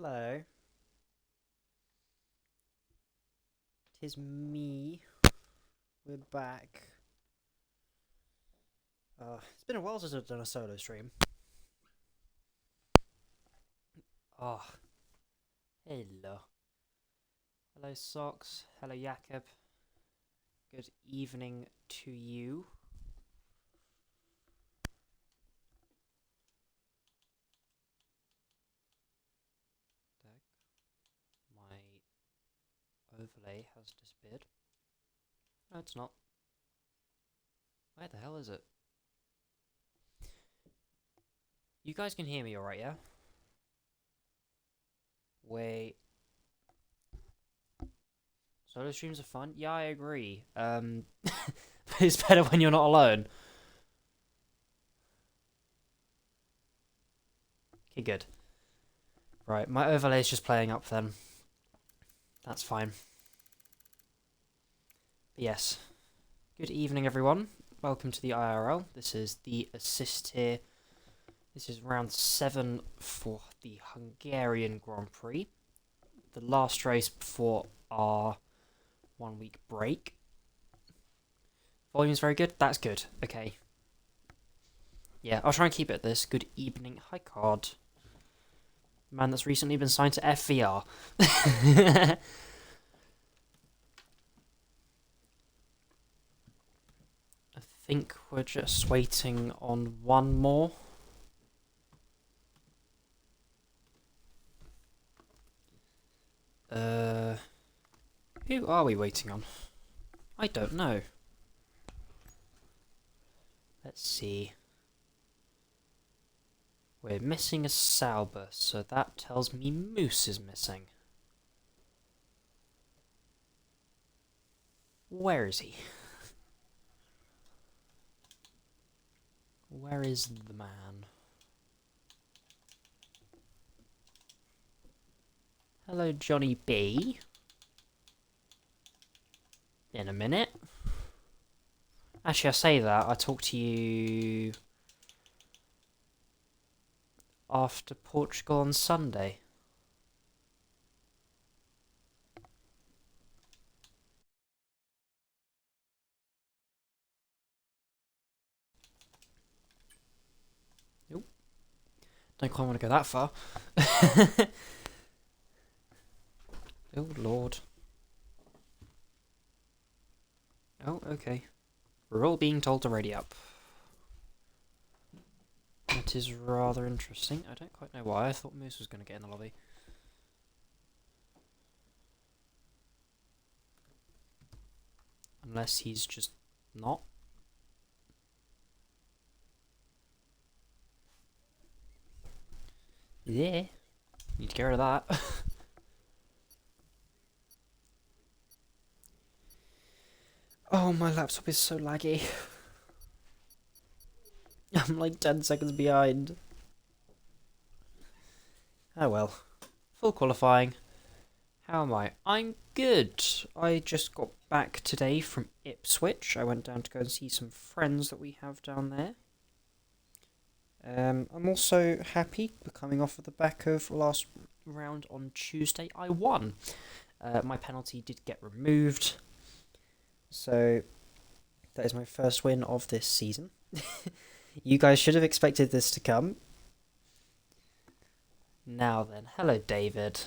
Hello. Tis me. We're back. It's been a while since I've done a solo stream. Oh, hello. Hello, Socks. Hello, Jakob. Good evening to you. My overlay has disappeared. No, it's not. Where the hell is it? You guys can hear me alright, yeah? Wait. Solo streams are fun? Yeah, I agree. It's better when you're not alone. Okay, good. Right, my overlay is just playing up then. That's fine. But yes. Good evening, everyone. Welcome to the IIRL. This is the assist here. This is round 7 for the Hungarian Grand Prix. The last race before our 1 week break. Volume's very good? That's good. Okay. Yeah, I'll try and keep it at this. Good evening. Hi, Card. Man that's recently been signed to FVR. I think we're just waiting on one more. Who are we waiting on? I don't know. Let's see. We're missing a Sauber, so that tells me Moose is missing. Where is he? Where is the man? Hello, Johnny B. In a minute. Actually, I say that, I talk to you after Portugal on Sunday. Nope. Don't quite want to go that far. Oh, Lord. Oh, okay. We're all being told to ready up. That is rather interesting. I don't quite know why. I thought Moose was going to get in the lobby. Unless he's just not. Yeah. Need to get rid of that. Oh, my laptop is so laggy. I'm like 10 seconds behind. Oh well. Full qualifying. How am I? I'm good. I just got back today from Ipswich. I went down to go and see some friends that we have down there. I'm also happy, coming off of the back of last round on Tuesday. I won. My penalty did get removed. So, that is my first win of this season. You guys should have expected this to come. Now then, hello David.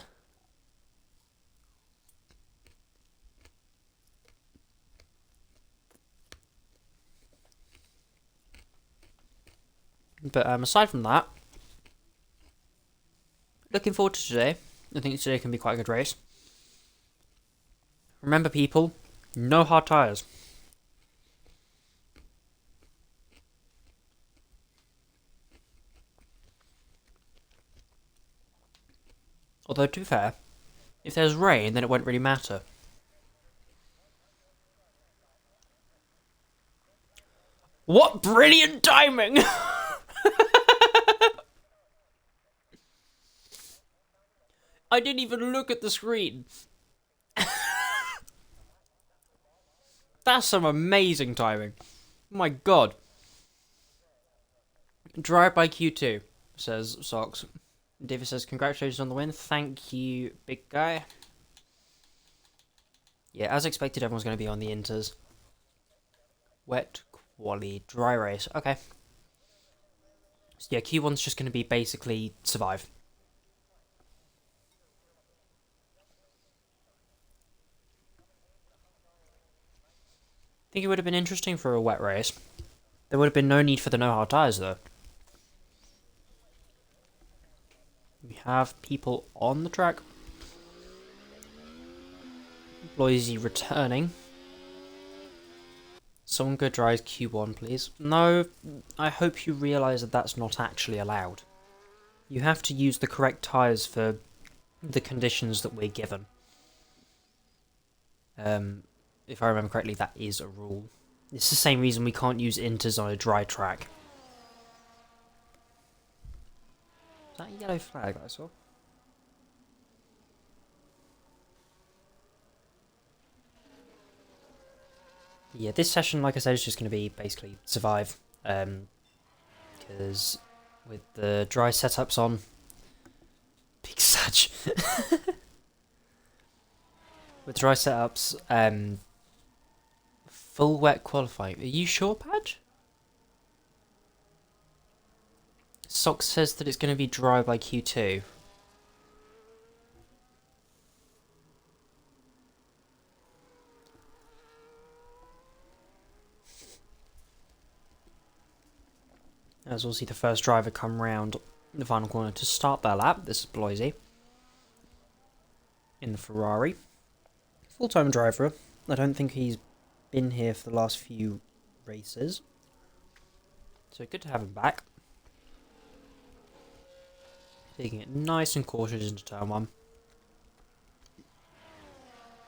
But aside from that, looking forward to today. I think today can be quite a good race. Remember people, no hard tyres. Although, to be fair, if there's rain, then it won't really matter. What brilliant timing! I didn't even look at the screen. That's some amazing timing. My god. Drive by Q2, says Socks. David says, congratulations on the win. Thank you, big guy. Yeah, as expected, everyone's going to be on the Inters. Wet, quali, dry race. Okay. So yeah, Q1's just going to be basically survive. I think it would have been interesting for a wet race. There would have been no need for the no-hard tyres, though. We have people on the track. Loisy returning. Someone go drive Q1, please. No, I hope you realise that that's not actually allowed. You have to use the correct tyres for the conditions that we're given. If I remember correctly, that is a rule. It's the same reason we can't use inters on a dry track. Is that a yellow flag I saw? Yeah, this session, like I said, is just going to be basically survive. Because with the dry setups on... Big Sag. With dry setups, full wet qualifying. Are you sure, Padge? Sox says that it's going to be dry by Q2. As we'll see the first driver come round the final corner to start their lap. This is Bloisy in the Ferrari. Full-time driver. I don't think he's been here for the last few races. So good to have him back. Taking it nice and cautious into turn 1.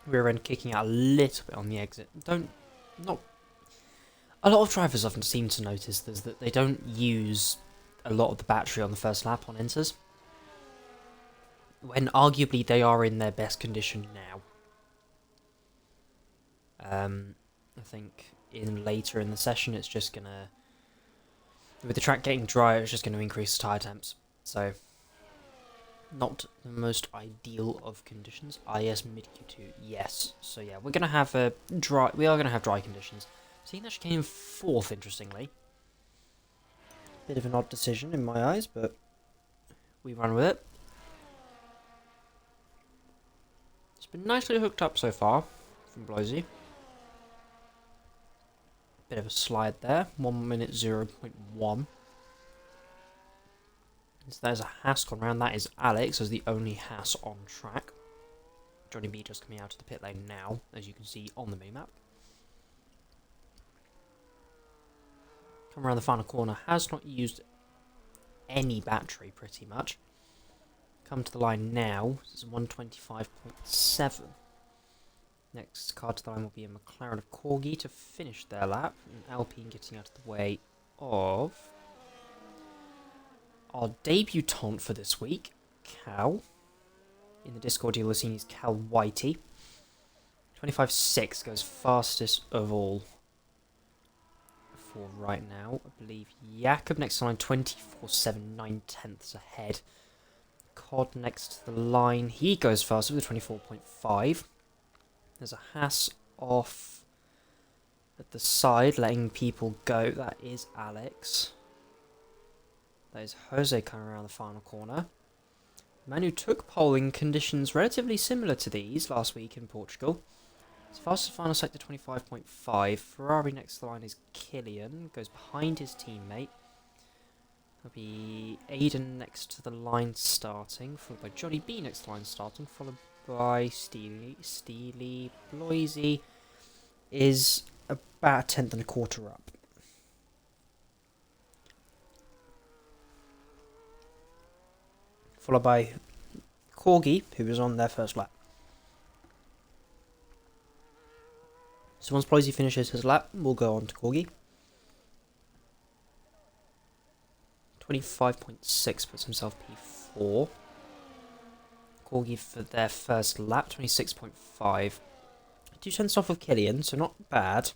Rear end kicking out a little bit on the exit. A lot of drivers often seem to notice this, that they don't use a lot of the battery on the first lap on inters, when arguably they are in their best condition now. I think later in the session it's just gonna, with the track getting drier, it's just going to increase the tyre temps. So, not the most ideal of conditions. Yes, mid Q2, yes. So yeah, we're gonna have we are gonna have dry conditions. Seeing that she came 4th, interestingly. Bit of an odd decision in my eyes, but we run with it. It's been nicely hooked up so far from Bloisy. Bit of a slide there, 1 minute 0.1. So there's a Haas gone round. That is Alex as the only Haas on track. Johnny B just coming out of the pit lane now, as you can see on the minimap. Come around the final corner, has not used any battery pretty much. Come to the line now, this is 125.7. Next car to the line will be a McLaren of Corgi to finish their lap. And Alpine getting out of the way of our debutant for this week, Cal. In the Discord you'll have seen he's Cal Whitey. 25.6 goes fastest of all. For right now, I believe Jakob next to the line, 24.7, 9/10 ahead. Cod next to the line, he goes faster with 24.5. There's a Haas off at the side, letting people go. That is Alex. That is Jose coming around the final corner. Man who took pole in conditions relatively similar to these last week in Portugal. His fastest final sector 25.5. Ferrari next to the line is Killian. Goes behind his teammate. There'll be Aiden next to the line starting. Followed by Johnny B next to the line starting. Followed by Steely. Bloisy is about 1/10 and a quarter up. Followed by Corgi, who was on their first lap. So once Bloisy finishes his lap, we'll go on to Corgi. 25.6 puts himself P4. Corgi for their first lap, 26.5. 2/10 off of Killian, so not bad.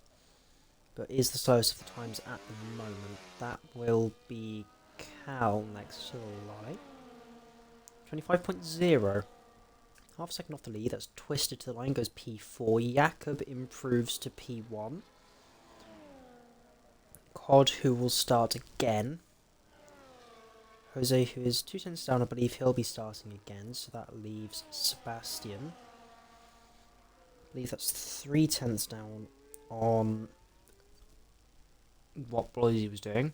But is the slowest of the times at the moment. That will be Cal next to the line. 25.0. Half a second off the lead. That's twisted to the line. Goes P4. Jakob improves to P1. Cod, who will start again. Jose, who is 2 tenths down, I believe he'll be starting again. So that leaves Sebastian. I believe that's 3 tenths down on what Bloisy was doing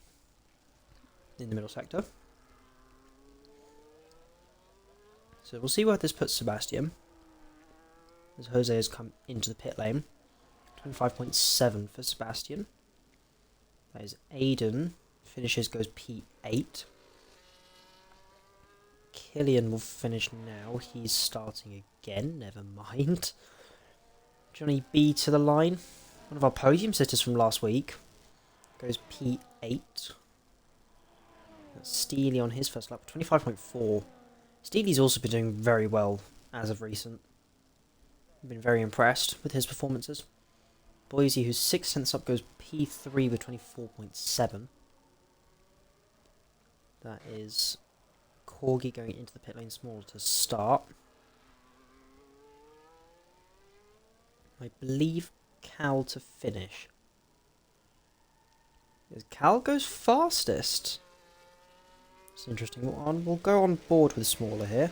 in the middle sector. So we'll see where this puts Sebastian, as Jose has come into the pit lane. 25.7 for Sebastian. That is Aiden. Finishes, goes P8. Killian will finish now. He's starting again, never mind. Johnny B to the line. One of our podium sitters from last week. Goes P8. That's Steely on his first lap. 25.4. Steely's also been doing very well as of recent. I've been very impressed with his performances. Boise, who's 6 tenths up, goes P3 with 24.7. That is Corgi going into the pit lane small to start. I believe Cal to finish. Cal goes fastest. It's an interesting one. We'll go on board with smaller here.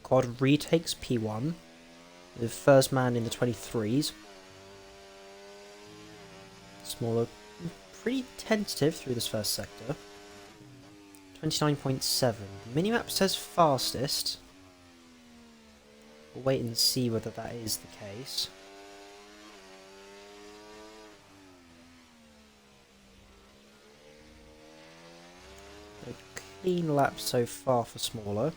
Quad retakes P1. The first man in the 23s. Smaller, pretty tentative through this first sector. 29.7. Minimap says fastest. We'll wait and see whether that is the case. A clean lap so far for smaller.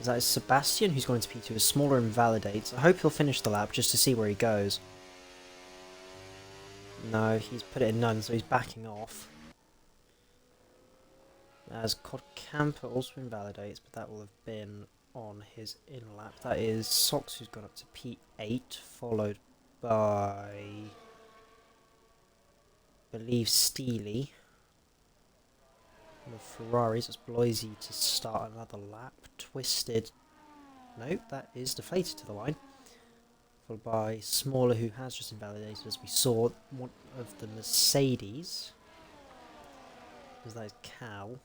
That is Sebastian, who's going to P2 as smaller invalidates. I hope he'll finish the lap just to see where he goes. No, he's put it in none, so he's backing off. As Cod Camper also invalidates, but that will have been on his in lap. That is Sox, who's gone up to P8, followed by, I believe, Steely. The Ferraris, it's Bloisy to start another lap. Twisted. Nope, that is deflated to the line. Followed by Smaller, who has just invalidated, as we saw. One of the Mercedes. Because that is Cal.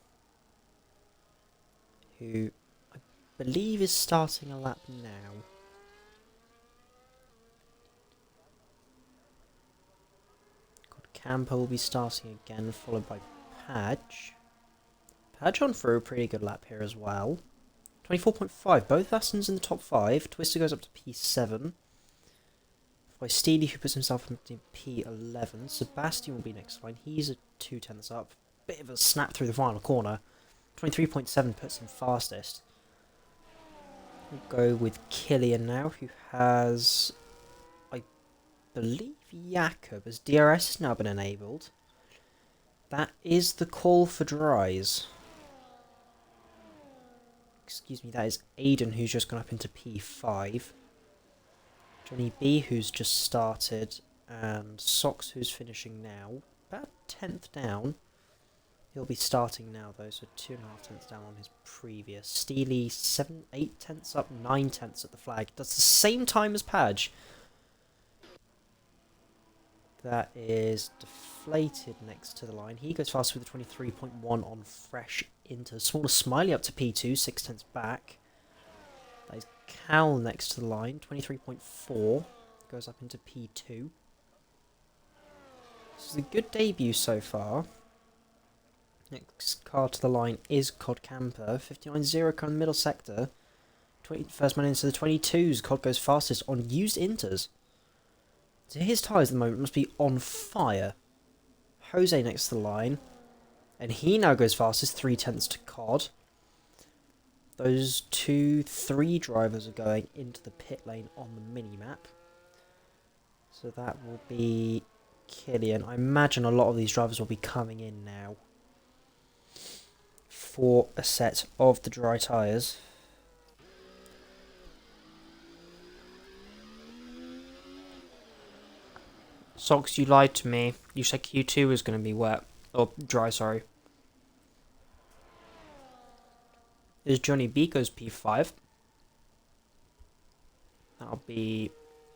Who I believe is starting a lap now. Camper will be starting again, followed by Padge. Padge on for a pretty good lap here as well. 24.5. Both Astons in the top 5. Twister goes up to P7. By Steely, who puts himself in P11. Sebastian will be next line. He's a 2 tenths up. Bit of a snap through the final corner. 23.7 puts him fastest. We'll go with Killian now, who has, I believe, Jakob, as DRS has now been enabled. That is the call for dries. Excuse me, that is Aiden, who's just gone up into P5. Johnny B, who's just started, and Sox, who's finishing now. About 10th down. He'll be starting now, though, so 2.5 tenths down on his previous. Steely, 8 tenths up, 9 tenths at the flag. That's the same time as Padge. That is deflated next to the line. He goes fast with a 23.1 on fresh into smaller Smiley up to P2, 6 tenths back. That is Cal next to the line, 23.4. Goes up into P2. This is a good debut so far. Next car to the line is Cod Camper. 59.0 car in the middle sector. First man into the 22s. Cod goes fastest on used inters. So his tyres at the moment must be on fire. Jose next to the line. And he now goes fastest, 3 tenths to Cod. Those 3 drivers are going into the pit lane on the mini-map. So that will be Killian. I imagine a lot of these drivers will be coming in now for a set of the dry tyres. Socks, you lied to me. You said Q2 was going to be wet. Or dry, sorry. There's Johnny B goes P5. That'll be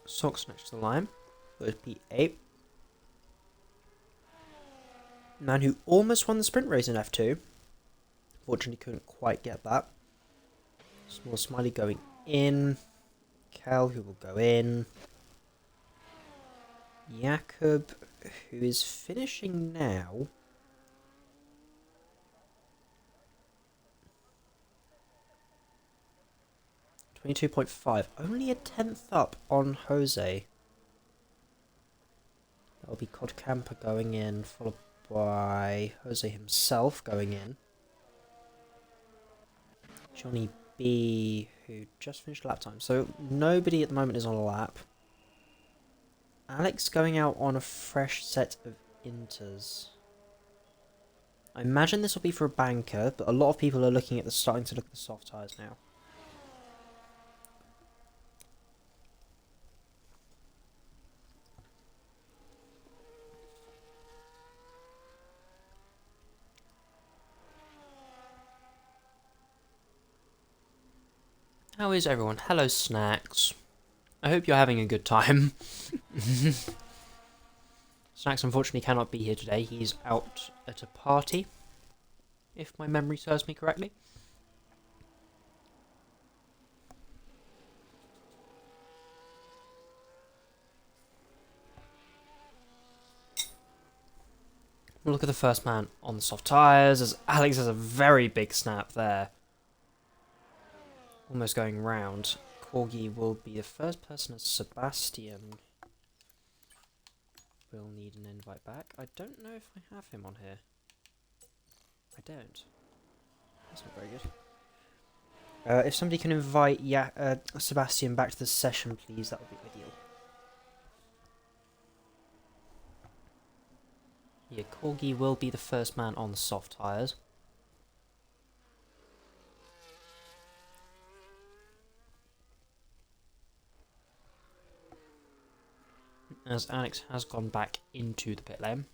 Socks next to the line. Goes P8. Man who almost won the sprint race in F2. Fortunately couldn't quite get that. Small Smiley going in. Cal, who will go in. Jakob, who is finishing now. .5, only a tenth up on Jose. That'll be Cod Camper going in, followed by Jose himself going in. Johnny B, who just finished lap time. So nobody at the moment is on a lap. Alex going out on a fresh set of inters. I imagine this will be for a banker, but a lot of people are starting to look at the soft tyres now. How is everyone? Hello, Snacks. I hope you're having a good time. Snacks unfortunately cannot be here today. He's out at a party, if my memory serves me correctly. We'll look at the first man on the soft tyres, as Alex has a very big snap there. Almost going round. Corgi will be the first person as Sebastian. We'll need an invite back. I don't know if I have him on here. I don't. That's not very good. If somebody can invite Sebastian back to the session, please, that would be ideal. Yeah, Corgi will be the first man on the soft tyres. As Alex has gone back into the pit lane.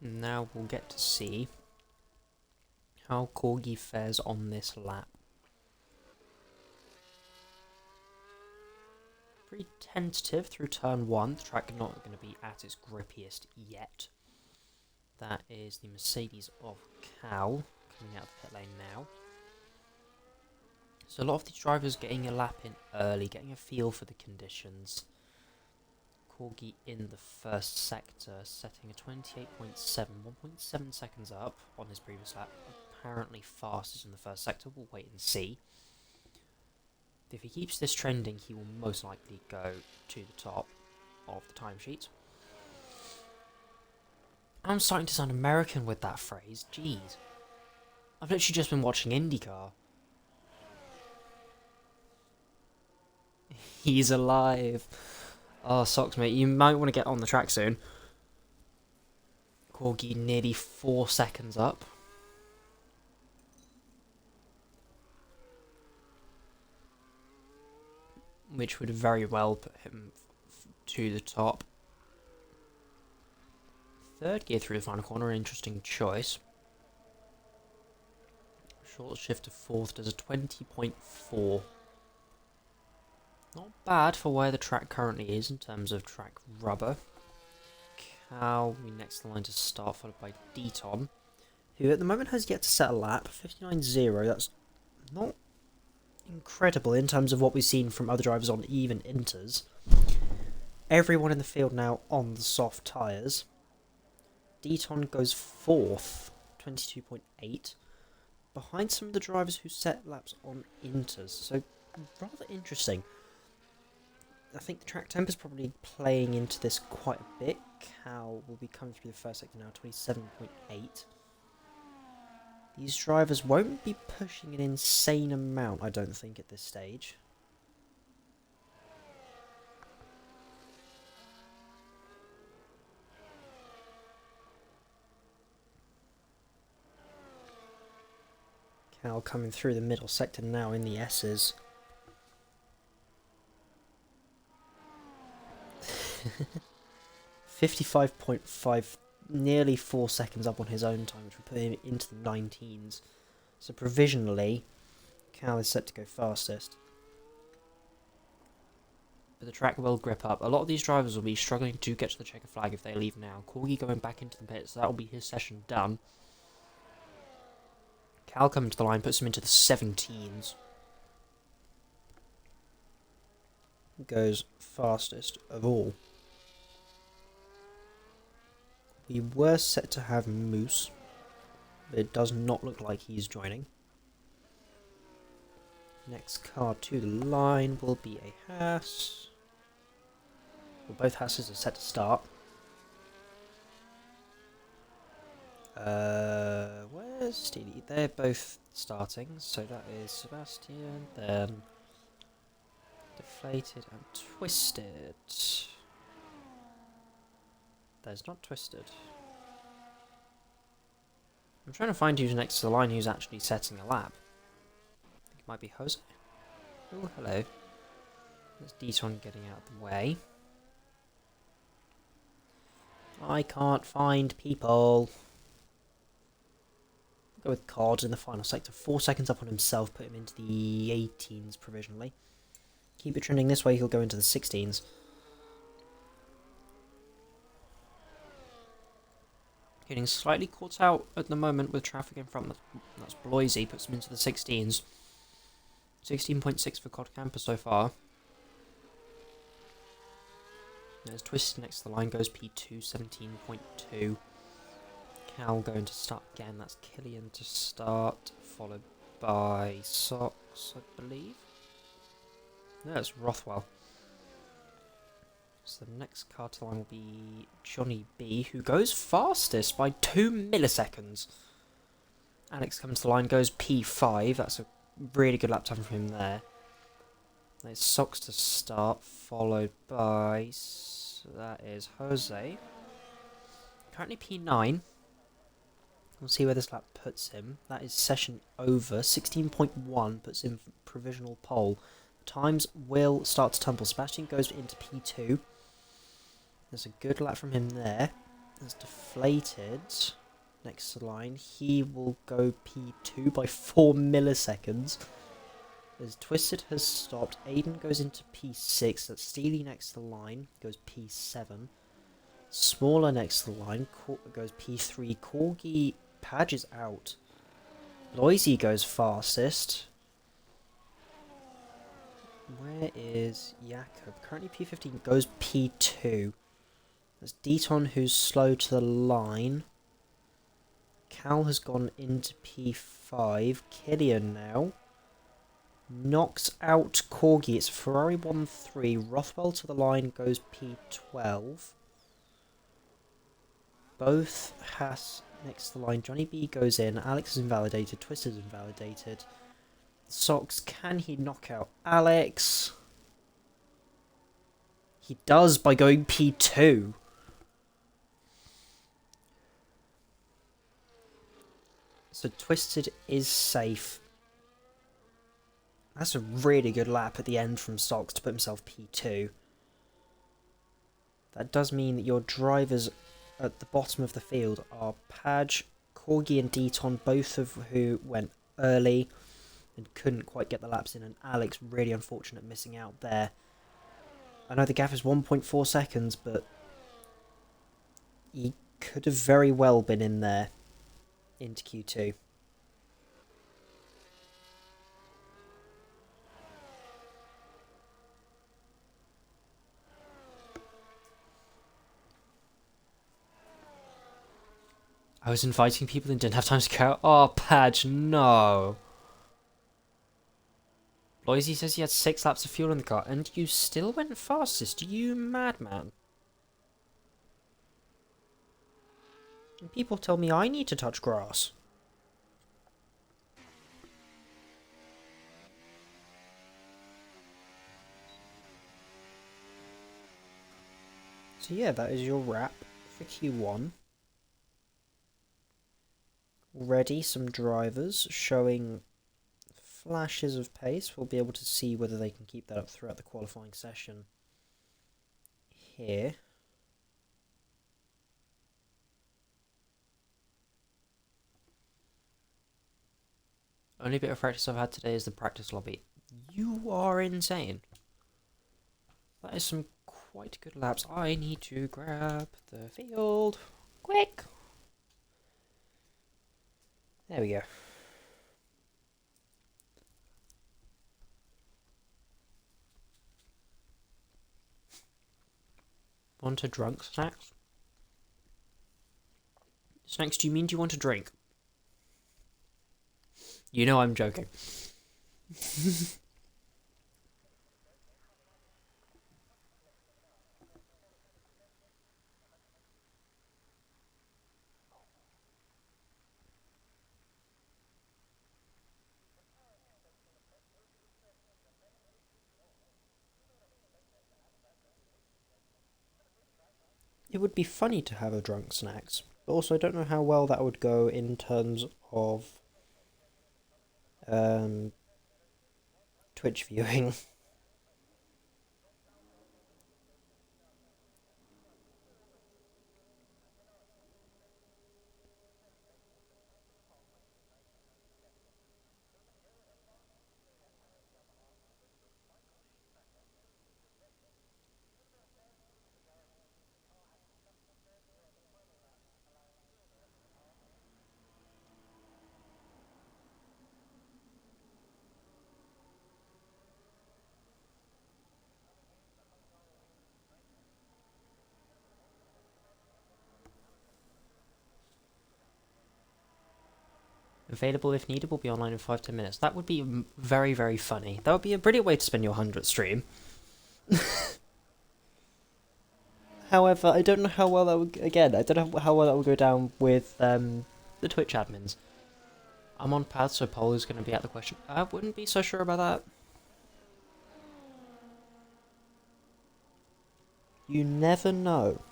Now we'll get to see how Corgi fares on this lap. Pretty tentative through turn 1. The track not going to be at its grippiest yet. That is the Mercedes of Cal coming out of the pit lane now. So a lot of these drivers getting a lap in early, getting a feel for the conditions. Corgi in the first sector, setting a 28.7, 1.7 seconds up on his previous lap. Apparently fastest in the first sector, we'll wait and see. If he keeps this trending, he will most likely go to the top of the timesheet. I'm starting to sound American with that phrase, jeez. I've literally just been watching IndyCar. He's alive. Oh, socks, mate. You might want to get on the track soon. Corgi nearly 4 seconds up. Which would very well put him to the top. Third gear through the final corner, an interesting choice. Short shift to fourth does a 20.4. Not bad for where the track currently is in terms of track rubber. Cal, we next in line to start, followed by Deton, who at the moment has yet to set a lap. 59.0, that's not incredible in terms of what we've seen from other drivers on even inters. Everyone in the field now on the soft tyres. Deton goes fourth, 22.8, behind some of the drivers who set laps on inters. So rather interesting. I think the track temp is probably playing into this quite a bit. Cal will be coming through the first sector now, 27.8. These drivers won't be pushing an insane amount, I don't think, at this stage. Cal coming through the middle sector now in the S's. 55.5, nearly 4 seconds up on his own time, which will put him into the 19s. So provisionally, Cal is set to go fastest. But the track will grip up. A lot of these drivers will be struggling to get to the checker flag if they leave now. Corgi going back into the pits, so that will be his session done. Cal coming to the line, puts him into the 17s. Goes fastest of all. We were set to have Moose, but it does not look like he's joining. Next car to the line will be a Haas. Well, both Haas's are set to start. Where's Steely? They're both starting, so that is Sebastian, then Deflated and Twisted. There's not Twisted. I'm trying to find who's next to the line who's actually setting a lap. I think it might be Jose. Oh, hello. There's Deaton getting out of the way. I can't find people. Go with Cod in the final sector. 4 seconds up on himself, put him into the 18s provisionally. Keep it trending this way, he'll go into the 16s. Getting slightly caught out at the moment with traffic in front. That's Bloisy, puts him into the 16s. 16.6 for Cod Camper so far. There's Twisted next to the line, goes P2, 17.2. Cal going to start again, that's Killian to start, followed by Socks, I believe. No, it's Rothwell. So the next car to the line will be Johnny B, who goes fastest by 2 milliseconds. Alex comes to the line, goes P5, that's a really good lap time from him there. There's Socks to start, followed by... that is Jose. Currently P9. We'll see where this lap puts him. That is session over. 16.1 puts him provisional pole. Times will start to tumble. Sebastian goes into P2. There's a good lap from him there. There's Deflated next to the line. He will go P2 by 4 milliseconds. There's Twisted has stopped. Aiden goes into P6. That's Steely next to the line. Goes P7. Smaller next to the line. Goes P3. Corgi Padge is out. Loisy goes fastest. Where is Jakob? Currently P15 goes P2. That's Deaton who's slow to the line. Cal has gone into P5. Killian now. Knocks out Corgi. It's Ferrari 1-3. Rothwell to the line goes P12. Both Haas next to the line. Johnny B goes in. Alex is invalidated. Twisted is invalidated. Socks, can he knock out Alex? He does by going P2. So Twisted is safe. That's a really good lap at the end from Socks to put himself P2. That does mean that your drivers at the bottom of the field are Padge, Corgi and Deaton, both of who went early and couldn't quite get the laps in, and Alex, really unfortunate missing out there. I know the gap is 1.4 seconds, but he could have very well been in there into Q2. I was inviting people and didn't have time to go. Oh, Padge, no. Loisy says he had 6 laps of fuel in the car, and you still went fastest, you madman. And people tell me I need to touch grass. So yeah, that is your wrap for Q1. Already some drivers showing flashes of pace. We'll be able to see whether they can keep that up throughout the qualifying session here. Only bit of practice I've had today is the practice lobby. You are insane. That is some quite good laps. I need to grab the field. Quick! There we go. Want a drunk, Snacks? Snacks, do you mean do you want a drink? You know I'm joking. It would be funny to have a drunk Snacks, but also I don't know how well that would go in terms of Twitch viewing. Available if needed, will be online in 5-10 minutes. That would be very, very funny. That would be a brilliant way to spend your 100th stream. However, I don't know how well that would... Again, I don't know how well that would go down with the Twitch admins. I'm on path, so poll is going to be out the question. I wouldn't be so sure about that. You never know.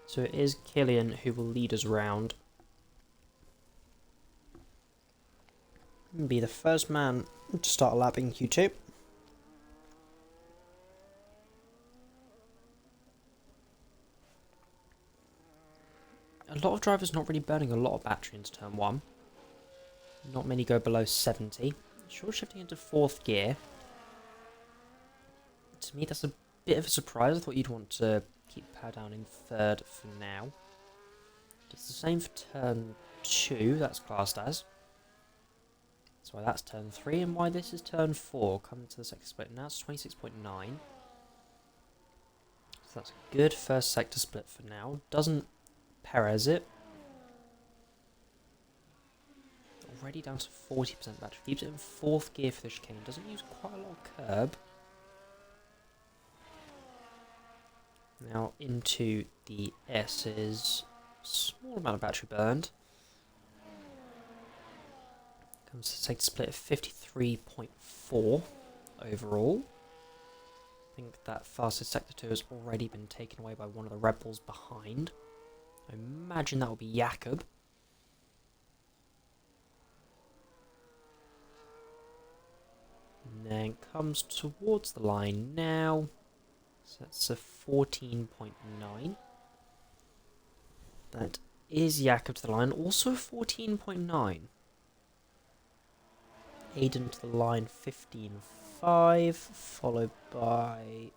So it is Killian who will lead us round. Be the first man to start a lap in Q2. A lot of drivers not really burning a lot of battery into turn 1. Not many go below 70. Short shifting into 4th gear. To me that's a bit of a surprise. I thought you'd want to keep power down in 3rd for now. It's the same for turn 2, that's classed as. That's why that's turn 3, and why this is turn 4. Coming to the sector split now, it's 26.9. So that's a good first sector split for now. Doesn't Perez it. Already down to 40% battery. Keeps it in 4th gear for the chicane. Doesn't use quite a lot of curb. Now into the S's. Small amount of battery burned. Comes to sector split of 53.4 overall. I think that fastest sector 2 has already been taken away by one of the Red Bulls behind. I imagine that will be Jakob. And then comes towards the line now. So that's a 14.9. That is Jakob to the line. Also 14.9. Aiden to the line 15.5. Followed by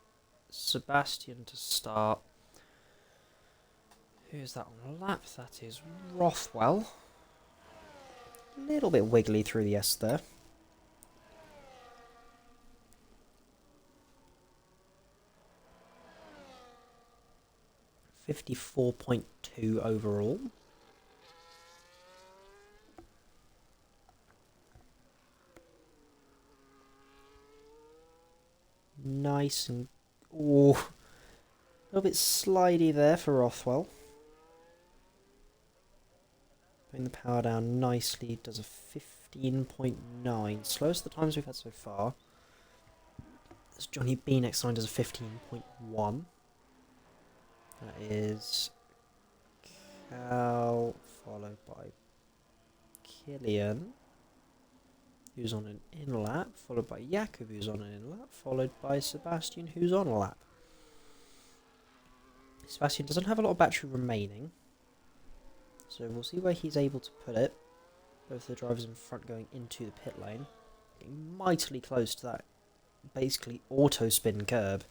Sebastian to start. Who's that on the lap? That is Rothwell. A little bit wiggly through the S there. .2 overall. Nice and... Ooh. A little bit slidey there for Rothwell. Putting the power down nicely. Does a 15.9. Slowest the times we've had so far. There's Johnny B next line does a 15.1. That is Cal, followed by Killian, who's on an in lap, followed by Jakub, who's on an in lap, followed by Sebastian, who's on a lap. Sebastian doesn't have a lot of battery remaining, so we'll see where he's able to put it. Both the drivers in front going into the pit lane, getting mightily close to that basically auto spin curb.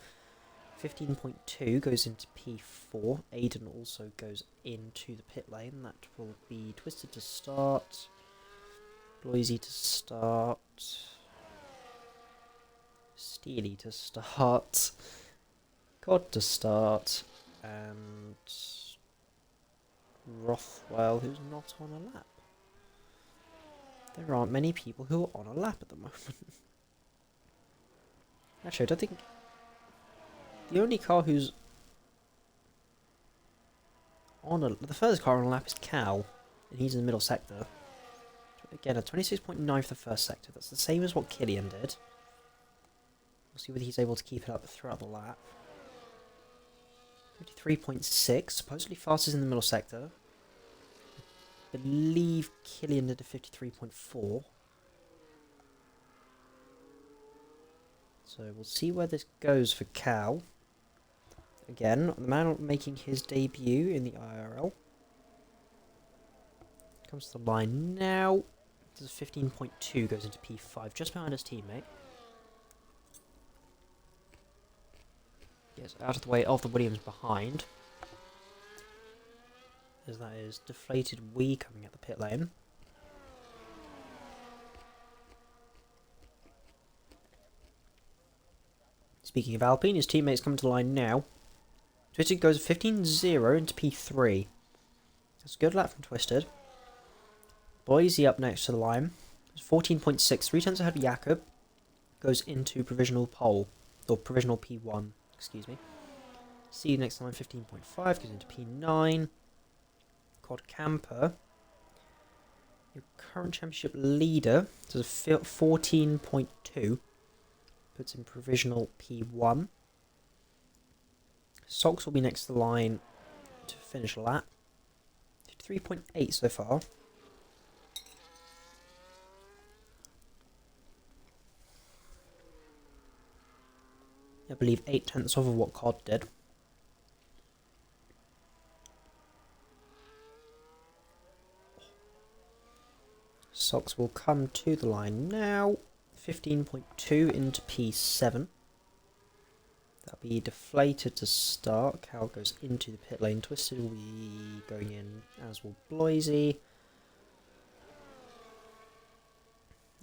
15.2 goes into P4. Aiden also goes into the pit lane. That will be Twisted to start, Bloisy to start, Steely to start, Cod to start, and Rothwell, who's not on a lap. There aren't many people who are on a lap at the moment. Actually, I don't think... The only car who's on a... The first car on a lap is Cal, and he's in the middle sector. Again, a 26.9 for the first sector. That's the same as what Killian did. We'll see whether he's able to keep it up throughout the lap. 53.6, supposedly fastest in the middle sector. I believe Killian did a 53.4. So we'll see where this goes for Cal. Again, the man making his debut in the IIRL. Comes to the line now. Does 15.2, goes into P5, just behind his teammate. Gets out of the way of the Williams behind. As that is Deflated Wee coming at the pit lane. Speaking of Alpine, his teammates come to the line now. Twisted goes 15.0 into P3. That's a good lap from Twisted. Boise up next to the line. 14.6, 3 tenths ahead of Jakub. Goes into provisional pole. Or provisional P1, excuse me. C next to the line, 15.5, goes into P9. Cod Camper. Your current championship leader does a 14.2. Puts in provisional P1. Socks will be next to the line to finish a lap. 53.8 so far. I believe 8 tenths off of what Cod did. Socks will come to the line now. 15.2 into P7. That'll be Deflated to start. Cal goes into the pit lane. Twisted will be going in, as will Bloisy.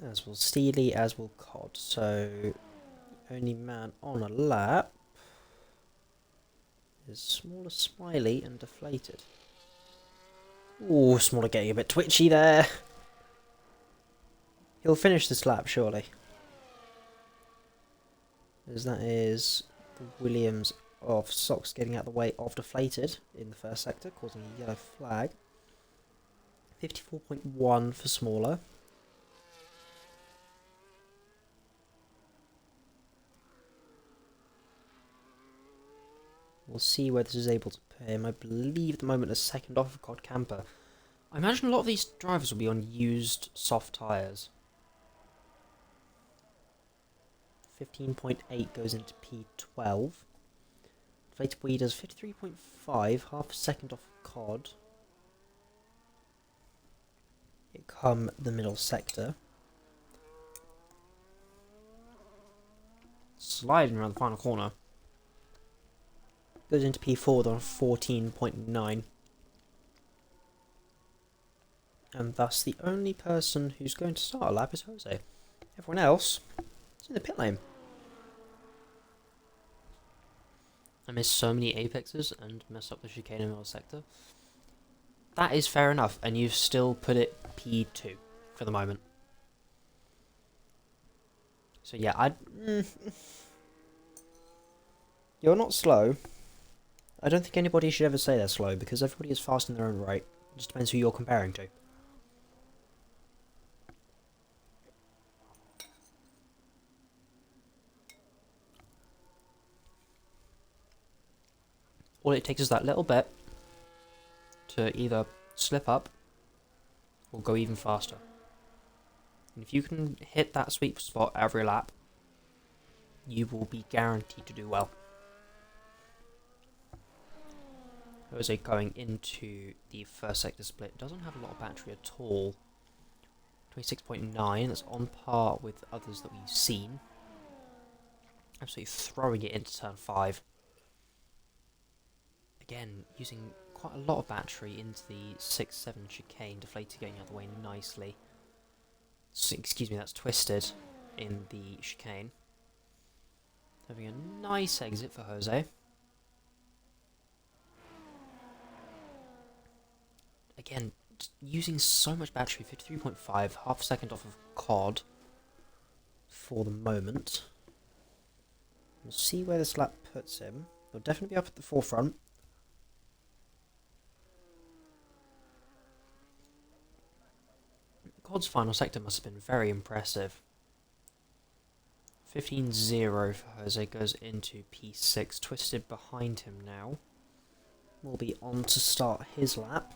As will Steely, as will Cod. So, only man on a lap is Smaller Smiley and Deflated. Ooh, Smaller getting a bit twitchy there. He'll finish this lap, surely. As that is the Williams of Socks getting out the way of Deflated in the first sector, causing a yellow flag. 54.1 for Smaller. We'll see where this is able to put him. I believe at the moment a second off of Cod Camper. I imagine a lot of these drivers will be on used soft tyres. 15.8 goes into P12. Deflated Wee does 53.5, half a second off Cod. It come the middle sector. Sliding around the final corner. Goes into P4 on 14.9. And thus the only person who's going to start a lap is Jose. Everyone else is in the pit lane. I missed so many apexes and messed up the chicane in the middle sector. That is fair enough, and you've still put it P2 for the moment. So yeah, you're not slow. I don't think anybody should ever say they're slow, because everybody is fast in their own right. It just depends who you're comparing to. all it takes is that little bit to either slip up or go even faster. And if you can hit that sweet spot every lap, you will be guaranteed to do well. Jose going into the first sector split doesn't have a lot of battery at all. 26.9, that's on par with others that we've seen. Absolutely throwing it into turn 5. Again, using quite a lot of battery into the 6-7 chicane, deflated getting out of the way nicely. So, excuse me, that's twisted in the chicane. Having a nice exit for Jose. Again, just using so much battery, 53.5, half a second off of COD for the moment. We'll see where this lap puts him. He'll definitely be up at the forefront. COD's final sector must have been very impressive. 15-0 for Jose, goes into P6, twisted behind him now. Will be on to start his lap.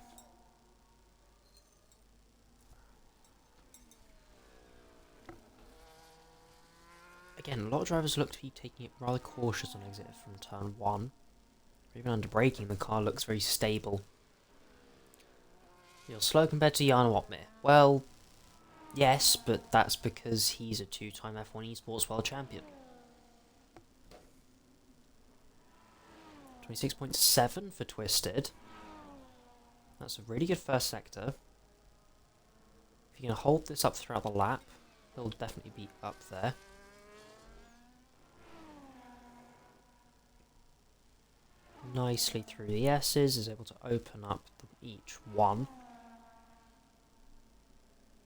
Again, a lot of drivers look to be taking it rather cautious on exit from turn 1. Or even under braking, the car looks very stable. You're slow compared to Jan Watmir. Well, yes, but that's because he's a 2-time F1 Esports World Champion. 26.7 for Twisted. That's a really good first sector. If you're going to hold this up throughout the lap, he'll definitely be up there. Nicely through the S's, is able to open up each one.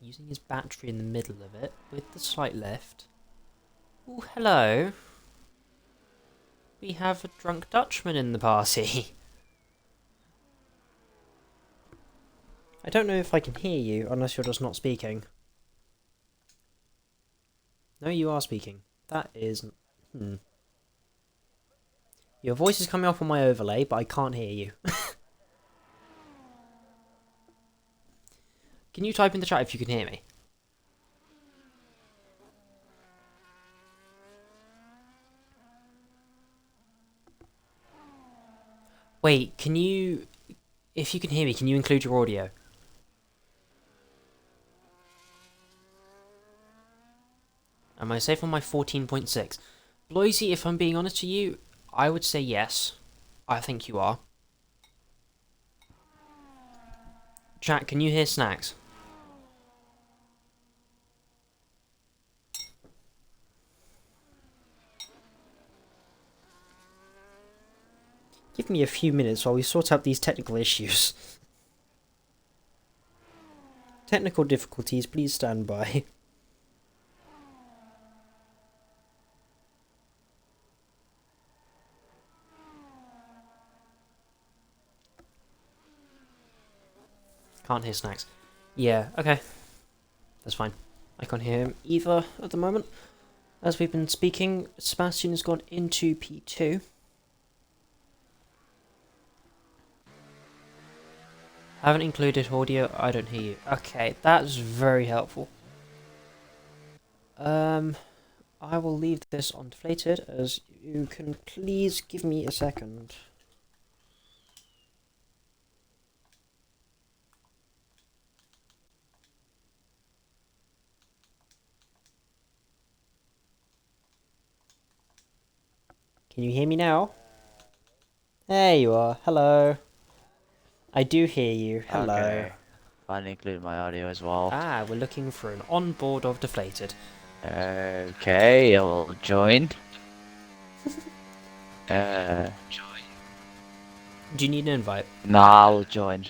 Using his battery in the middle of it, with the slight lift. Oh, hello. We have a drunk Dutchman in the party. I don't know if I can hear you, unless you're just not speaking. No, you are speaking. That is... Your voice is coming up on my overlay, but I can't hear you. Can you type in the chat if you can hear me? Wait, can you... If you can hear me, can you include your audio? Am I safe on my 14.6? Bloisey, if I'm being honest to you, I would say yes. I think you are. Chat, can you hear Snacks? Give me a few minutes while we sort out these technical issues. Technical difficulties, please stand by. Can't hear Snacks. Yeah, okay. That's fine. I can't hear him either at the moment. As we've been speaking, Sebastian has gone into P2. Haven't included audio, I don't hear you. Okay, that's very helpful. I will leave this on deflated, as you can please give me a second. Can you hear me now? There you are. Hello. I do hear you. Hello. Okay. I include my audio as well. Ah, we're looking for an onboard of deflated. Okay, I will join. Do you need an invite? Nah, I'll join.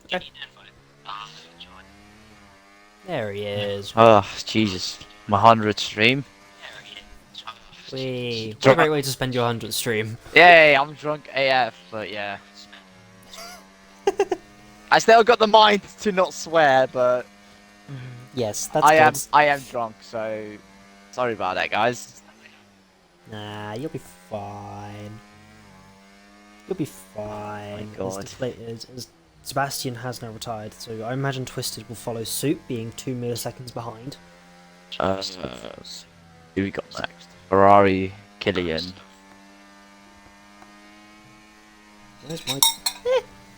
Okay. There he is. Oh, Jesus. My 100th stream. Whee. What a great way to spend your 100th stream. Yay, I'm drunk AF, but yeah. I still got the mind to not swear, but Yes, that's good. I am drunk, so sorry about that, guys. Nah, you'll be fine. You'll be fine. God. As Sebastian has now retired, so I imagine Twisted will follow suit, being 2 milliseconds behind. Who we got next? Ferrari, Killian. Where's my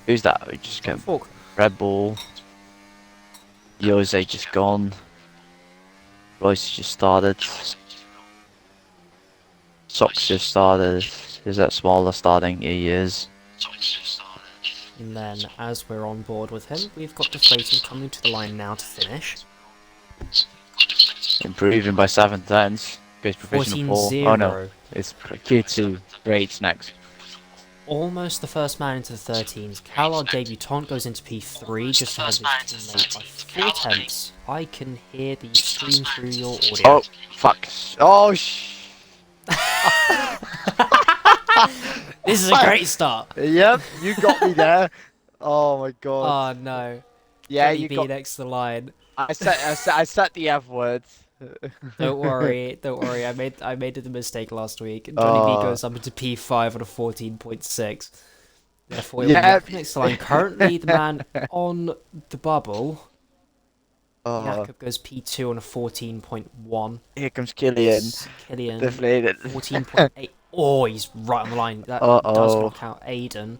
Who's that? We just got fork? Red Bull. Jose just gone. Royce just started. Sox just started. Is that Smaller starting? He is. And then, as we're on board with him, we've got Deflated coming to the line now to finish. Improving by 7 tenths. Goes professional 4. 14-0. Oh no, it's Q2. Great next. Almost the first man into the 13s. Cal, our debutant, goes into P3 just ahead of his teammate by 4 tenths. I can hear the stream through your audio. Oh, fuck. Oh, This is a great start. Yep, you got me there. Oh my god. Oh no. Yeah, Johnny you B got. next to the line. I said the F word. Don't worry, don't worry. I made the mistake last week. Johnny B goes up into P5 on a 14.6. Therefore, Yeah. next to the line. Currently, the man on the bubble. Jakob goes P2 on a 14.1. Here comes Killian. Killian. Deflated. 14.8. Oh, he's right on the line. That does knock out Aiden.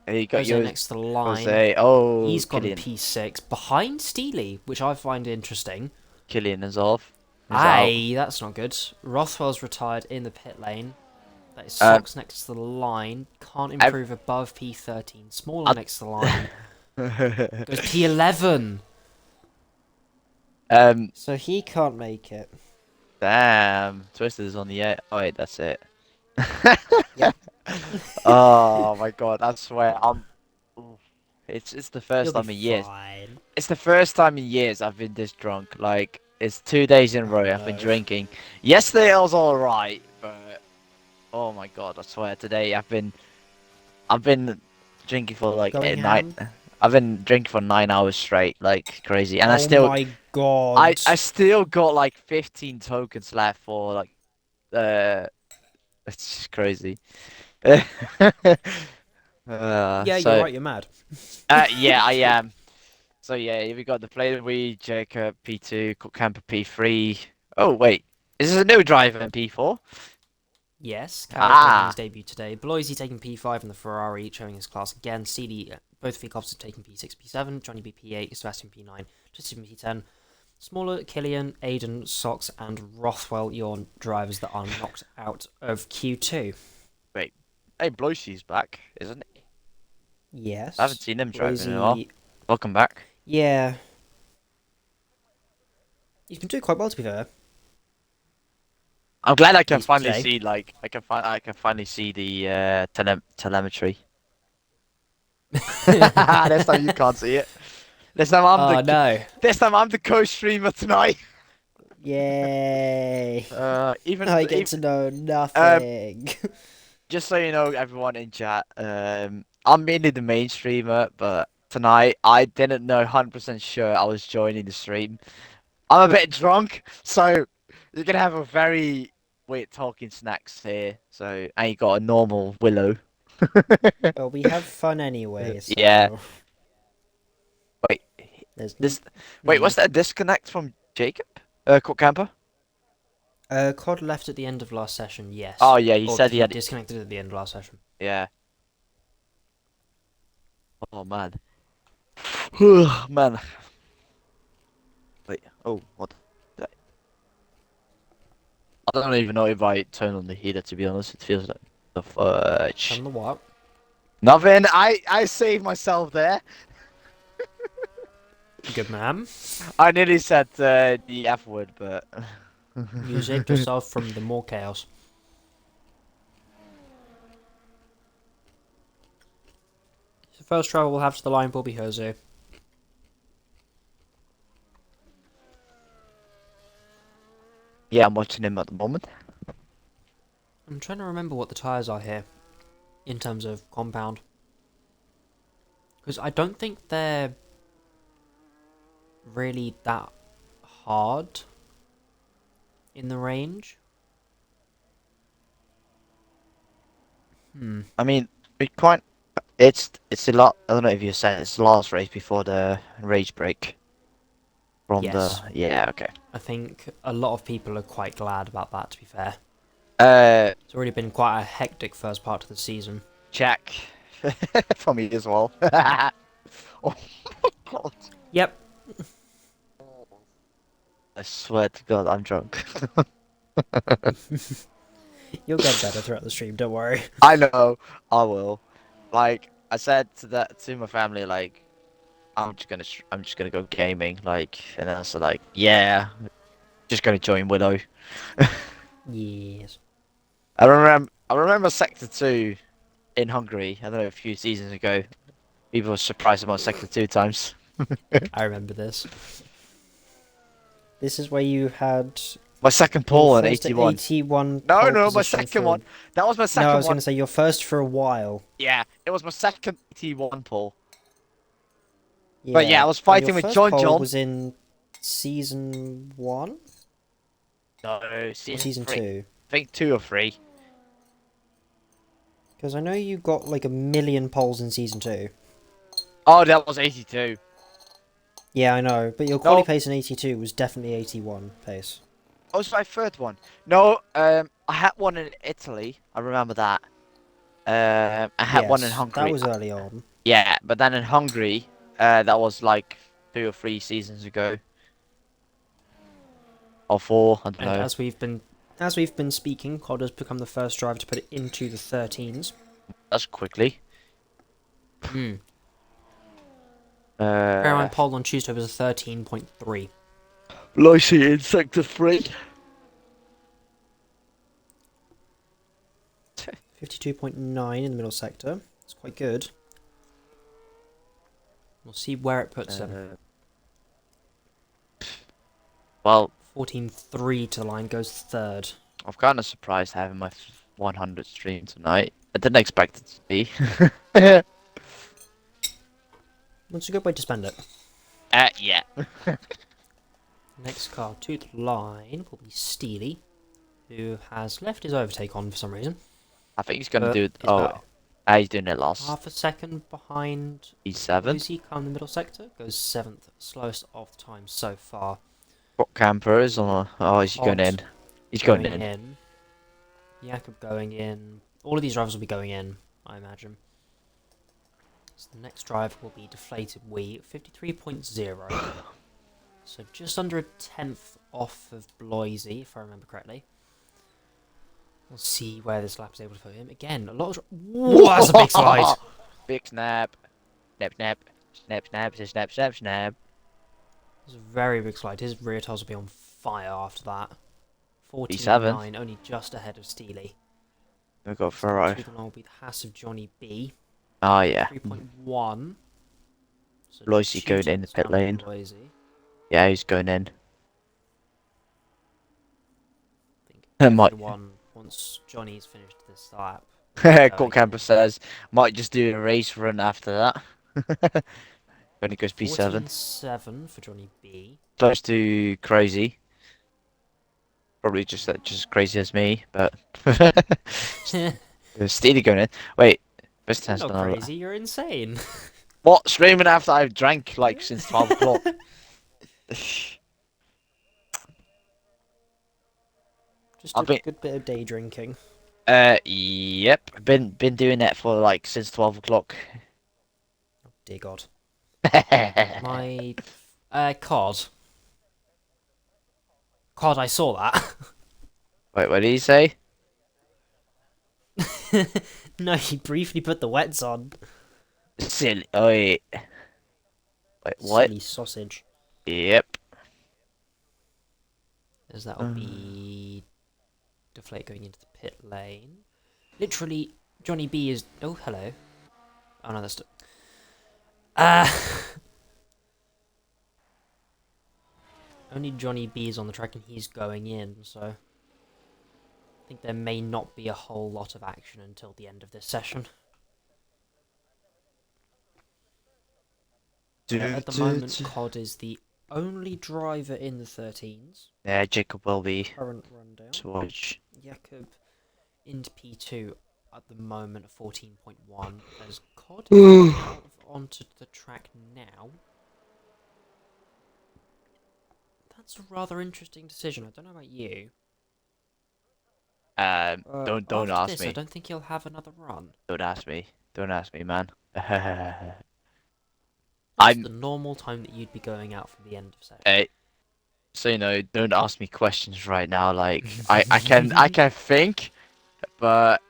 You got Jose next to the line. Jose. Oh, he's got Killian. a P6 behind Steely, which I find interesting. Killian is off. Aye, that's not good. Rothwell's retired in the pit lane. That is Sox next to the line. Can't improve above P13. Smaller next to the line. Goes P11. So he can't make it. Damn. Twisted is on the 8. Oh wait, that's it. Yep. Oh my god, I swear, it's the first You'll time be in years. fine. It's the first time in years I've been this drunk. Like, it's 2 days in a row I've been drinking. Yesterday I was alright, but oh my god, I swear today I've been drinking for like Going night. ham? I've been drinking for 9 hours straight, like crazy, and Oh my god. I still got like 15 tokens left for like it's just crazy. Yeah, So, you're right, you're mad. yeah, I am. So yeah, we got the Player We, Jacob P2, Camper P3. Oh wait, is this a new driver in P4? Yes, Carroll's making his debut today. Bloisy taking P5 in the Ferrari, showing his class again. Steely, both V-Cops have taken P6, P7. Johnny B P8, Sebastian P9, Justin P10. Smaller, Killian, Aiden, Sox, and Rothwell, your drivers that are knocked out of Q2. Wait, hey, Bloisy's back, isn't he? Yes. I haven't seen him driving in a while. Welcome back. Yeah. He's been doing quite well, to be fair. I'm glad I can He's finally today. see, like, I can finally see the telemetry. This time you can't see it. This time This time I'm the co-streamer tonight. Yay. Even I get to know nothing. just so you know, everyone in chat, I'm mainly the main streamer, but tonight I didn't know 100% sure I was joining the stream. I'm a bit drunk, so you're gonna have a very weird talking snacks here. So, and you got a normal Willow. Well, we have fun anyway, so... Yeah. Wait, There's wait, was that a disconnect from Jacob? Cook Camper? COD left at the end of last session, yes. Oh yeah, he said he had disconnected at the end of last session. Yeah. Oh man. Man. Wait. Oh, what? I don't even know if I turn on the heater. To be honest, it feels like the fudge. Turn the what? Nothing. I saved myself there. Good man. I nearly said the F word, but You saved yourself from the more chaos. So first travel we'll have to the line will be Jose. yeah, I'm watching him at the moment. I'm trying to remember what the tyres are here. In terms of compound. Because I don't think they're really that hard in the range. I mean, It quite. It's a lot. I don't know if you said it's the last race before the race break from the. Yes. Yeah. Okay. I think a lot of people are quite glad about that, to be fair. Uh, It's already been quite a hectic first part of the season. check for me as well. Oh God. Yep. I swear to God, I'm drunk. You'll get better throughout the stream, don't worry. I know, I will. Like I said to my family, like I'm just gonna go gaming, like, and then I said like, yeah, just gonna join Willow. Yes. I remember Sector 2 in Hungary. I don't know, a few seasons ago. People were surprised about Sector 2 times. I remember this. This is where you had My second your pole in first 81. 81 No, pole no, my position second for... one. That was my No, I second was going one. to say your first for a while. Yeah, it was my second 81 pole. But yeah, Yeah. I was Well, your fighting with first John pole John. was in season 1 No, or season season 3. 2? I think 2 or 3. Because I know you got like a million poles in season 2. Oh, that was 82. Yeah, I know, but your quali No, pace in 82 was definitely 81 pace. oh, it's my third one. No, I had one in Italy. I remember that. I had one in Yes, that Hungary. was early on. Yeah, but then in Hungary, that was like 2 or 3 seasons ago, or 4. I don't And know. as we've been speaking, COD has become the first driver to put it into the 13s. That's quickly. Hmm. Bear in Uh, mind, pole on Tuesday was a 13.3. Lycée in Sector 3. 52.9 in the middle sector. It's quite good. We'll see where it puts him. Well, 14.3 to the line, goes third. I'm kind of surprised having my 100 stream tonight. I didn't expect it to be. What's a good way to spend it? Yeah. Next car to the line will be Steely, who has left his overtake on for some reason. I think he's gonna But do it. he's Oh, about he's doing it last. half a second behind He's 7. Lucy, come in the middle sector. Goes 7th, slowest of the time so far. What camper is on? Oh, is he going Pod in? He's going in. in. Jakob going in. All of these drivers will be going in, I imagine. So the next drive will be Deflated Wee, 53.0. So just under a tenth off of Bloisy, if I remember correctly. We'll see where this lap is able to put him. Again, a lot of... Whoa, that's a big slide! Big snap. Snap, snap. Snap, snap, snap, snap, snap. It's a very big slide. His rear tyres will be on fire after that. 47. 14.9, only just ahead of Steely. We go So for a ride. to the line will be the Haas of Johnny B. Oh, yeah. 3.1. So Bloisy 2 going in the tenths pit down lane. to Bloisy. Yeah, he's going in. I think Might. everyone, once Johnny's finished this lap, Court Camper says, might just do a race run after that. When it goes P7. 14.7 for Johnny B. Close to crazy. Probably just as crazy as me, but Steely going in. Wait, this You're time's not been crazy, you're insane. what? Streaming after I've drank like since 12 o'clock. Just I've a been good bit of day drinking. yep. Been doing that for like since 12 o'clock. Oh, dear God. My COD. COD, I saw that. Wait, what did he say? No, he briefly put the wets on. Silly. Oh, wait. Wait, what? Silly sausage. Yep. As that'll be Deflate going into the pit lane. Literally, Johnny B is... Oh, hello. Oh, no, that's... Only Johnny B is on the track and he's going in, so... I think there may not be a whole lot of action until the end of this session. At the moment, COD is the only driver in the 13s. Yeah, Jacob will be. Current rundown. Swatch. Jakob into P2. at the moment, 14.1. As COD coming out onto the track now. That's a rather interesting decision. I don't know about you. Don't After ask this, me. I don't think he'll have another run. Don't ask me. Don't ask me, man. What's I'm. the normal time that you'd be going out for the end of session? Hey, so don't ask me questions right now. Like I can think, but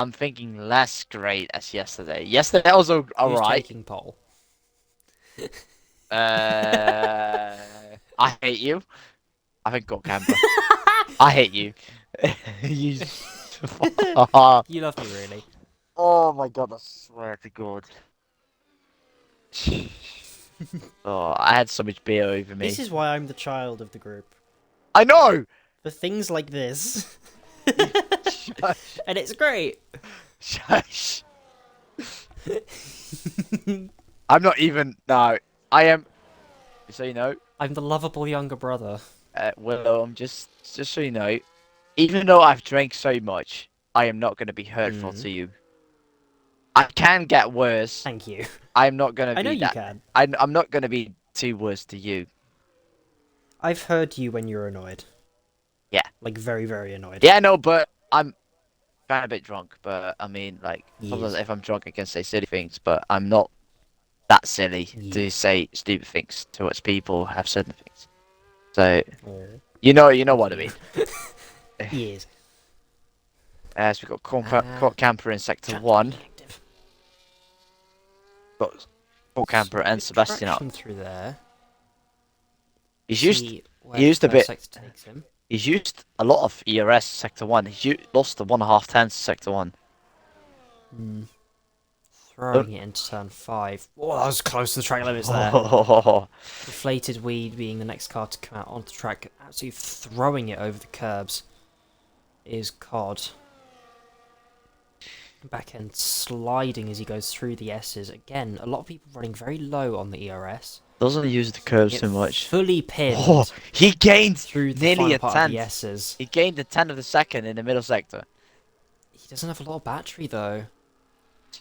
I'm thinking less great as yesterday. Yesterday was Who's alright. taking pole? I hate you. I think got camper. I hate you. You. You love me, really. Oh my god! I swear to God. Oh, I had so much beer over me. This is why I'm the child of the group. I know. For things like this. Shush. And it's great. Shush. I'm not even. No, I am. So you know, I'm the lovable younger brother. Willow. I'm just so you know. Even though I've drank so much, I am not going to be hurtful to you. I can get worse. Thank you. I'm not going to I know be you that. can. I'm not going to be too worse to you. I've heard you when you're annoyed. Yeah. Like, very, very annoyed. Yeah, no, but I'm kind of a bit drunk. But I mean, like, sometimes Yes. if I'm drunk, I can say silly things. But I'm not that silly to Yes. say stupid things towards people who have certain things. So Oh, you know what I mean. yes. So we've got camper in sector Chat's 1. being active. Got camper and Good Sebastian traction up. through there. He's See where he used the a bit. sector takes him. He's used a lot of ERS sector 1. Lost the 1.5 tenths sector 1. Throwing it into turn 5. Oh, that was close to the track limits there. Deflated Weed being the next car to come out onto the track, absolutely throwing it over the curbs, is COD. Back end sliding as he goes through the S's. Again, a lot of people running very low on the ERS. Doesn't use the curves It too much. fully pinned Oh, he gained through the nearly final a part of the tenth. S's. He gained a tenth of a second in the middle sector. He doesn't have a lot of battery though.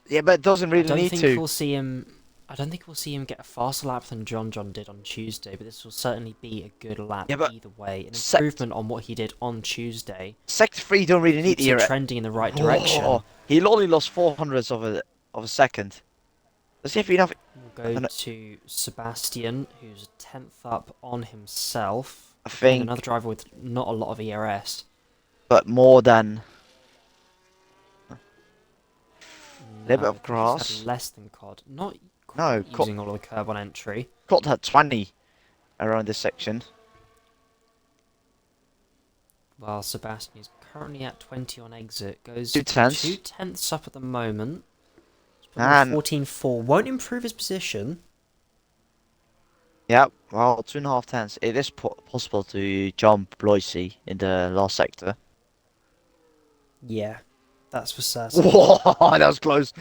Yeah, but it doesn't I really don't need think to. we'll see him. I don't think we'll see him get a faster lap than John did on Tuesday, but this will certainly be a good lap Yeah, but either way. An improvement on what he did on Tuesday. Sector 3 don't really need Keeps the it ERS. trending in the right direction. Oh, he only lost 400ths of a second. Let's see if he enough. We'll go to Sebastian, who's 10th up on himself. I Again, think, another driver with not a lot of ERS. but more than a No, little bit I of think he's grass. had less than COD. Not No, quite using all of the curb on entry. Cot had 20 around this section. While Sebastian is currently at 20 on exit. Goes 2 tenths. 2 tenths up at the moment. And 14.4. Won't improve his position. yeah, well, 2.5 tenths. It is possible to jump Bloisey in the last sector. Yeah, that's for certain. Whoa, that was close.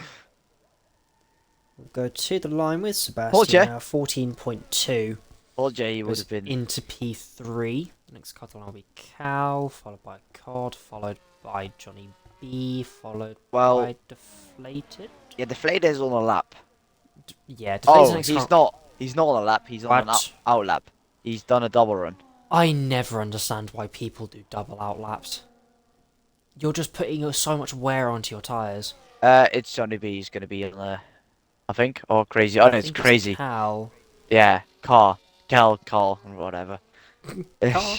We'll go to the line with Sebastian now, 14.2. Well, Jay would Goes have been. into P3. The next car will be Cal, followed by COD, followed by Johnny B, followed by Deflated. Yeah, Deflated is on a lap. Yeah, Deflated Oh, he's not. He's not on a lap. He's on an out lap. He's done a double run. I never understand why people do double out laps. You're just putting so much wear onto your tyres. It's Johnny B. He's going to be in there, I think. Or Crazy. Oh, no, it's Crazy. Cal. Yeah, Carl, or whatever. Cal?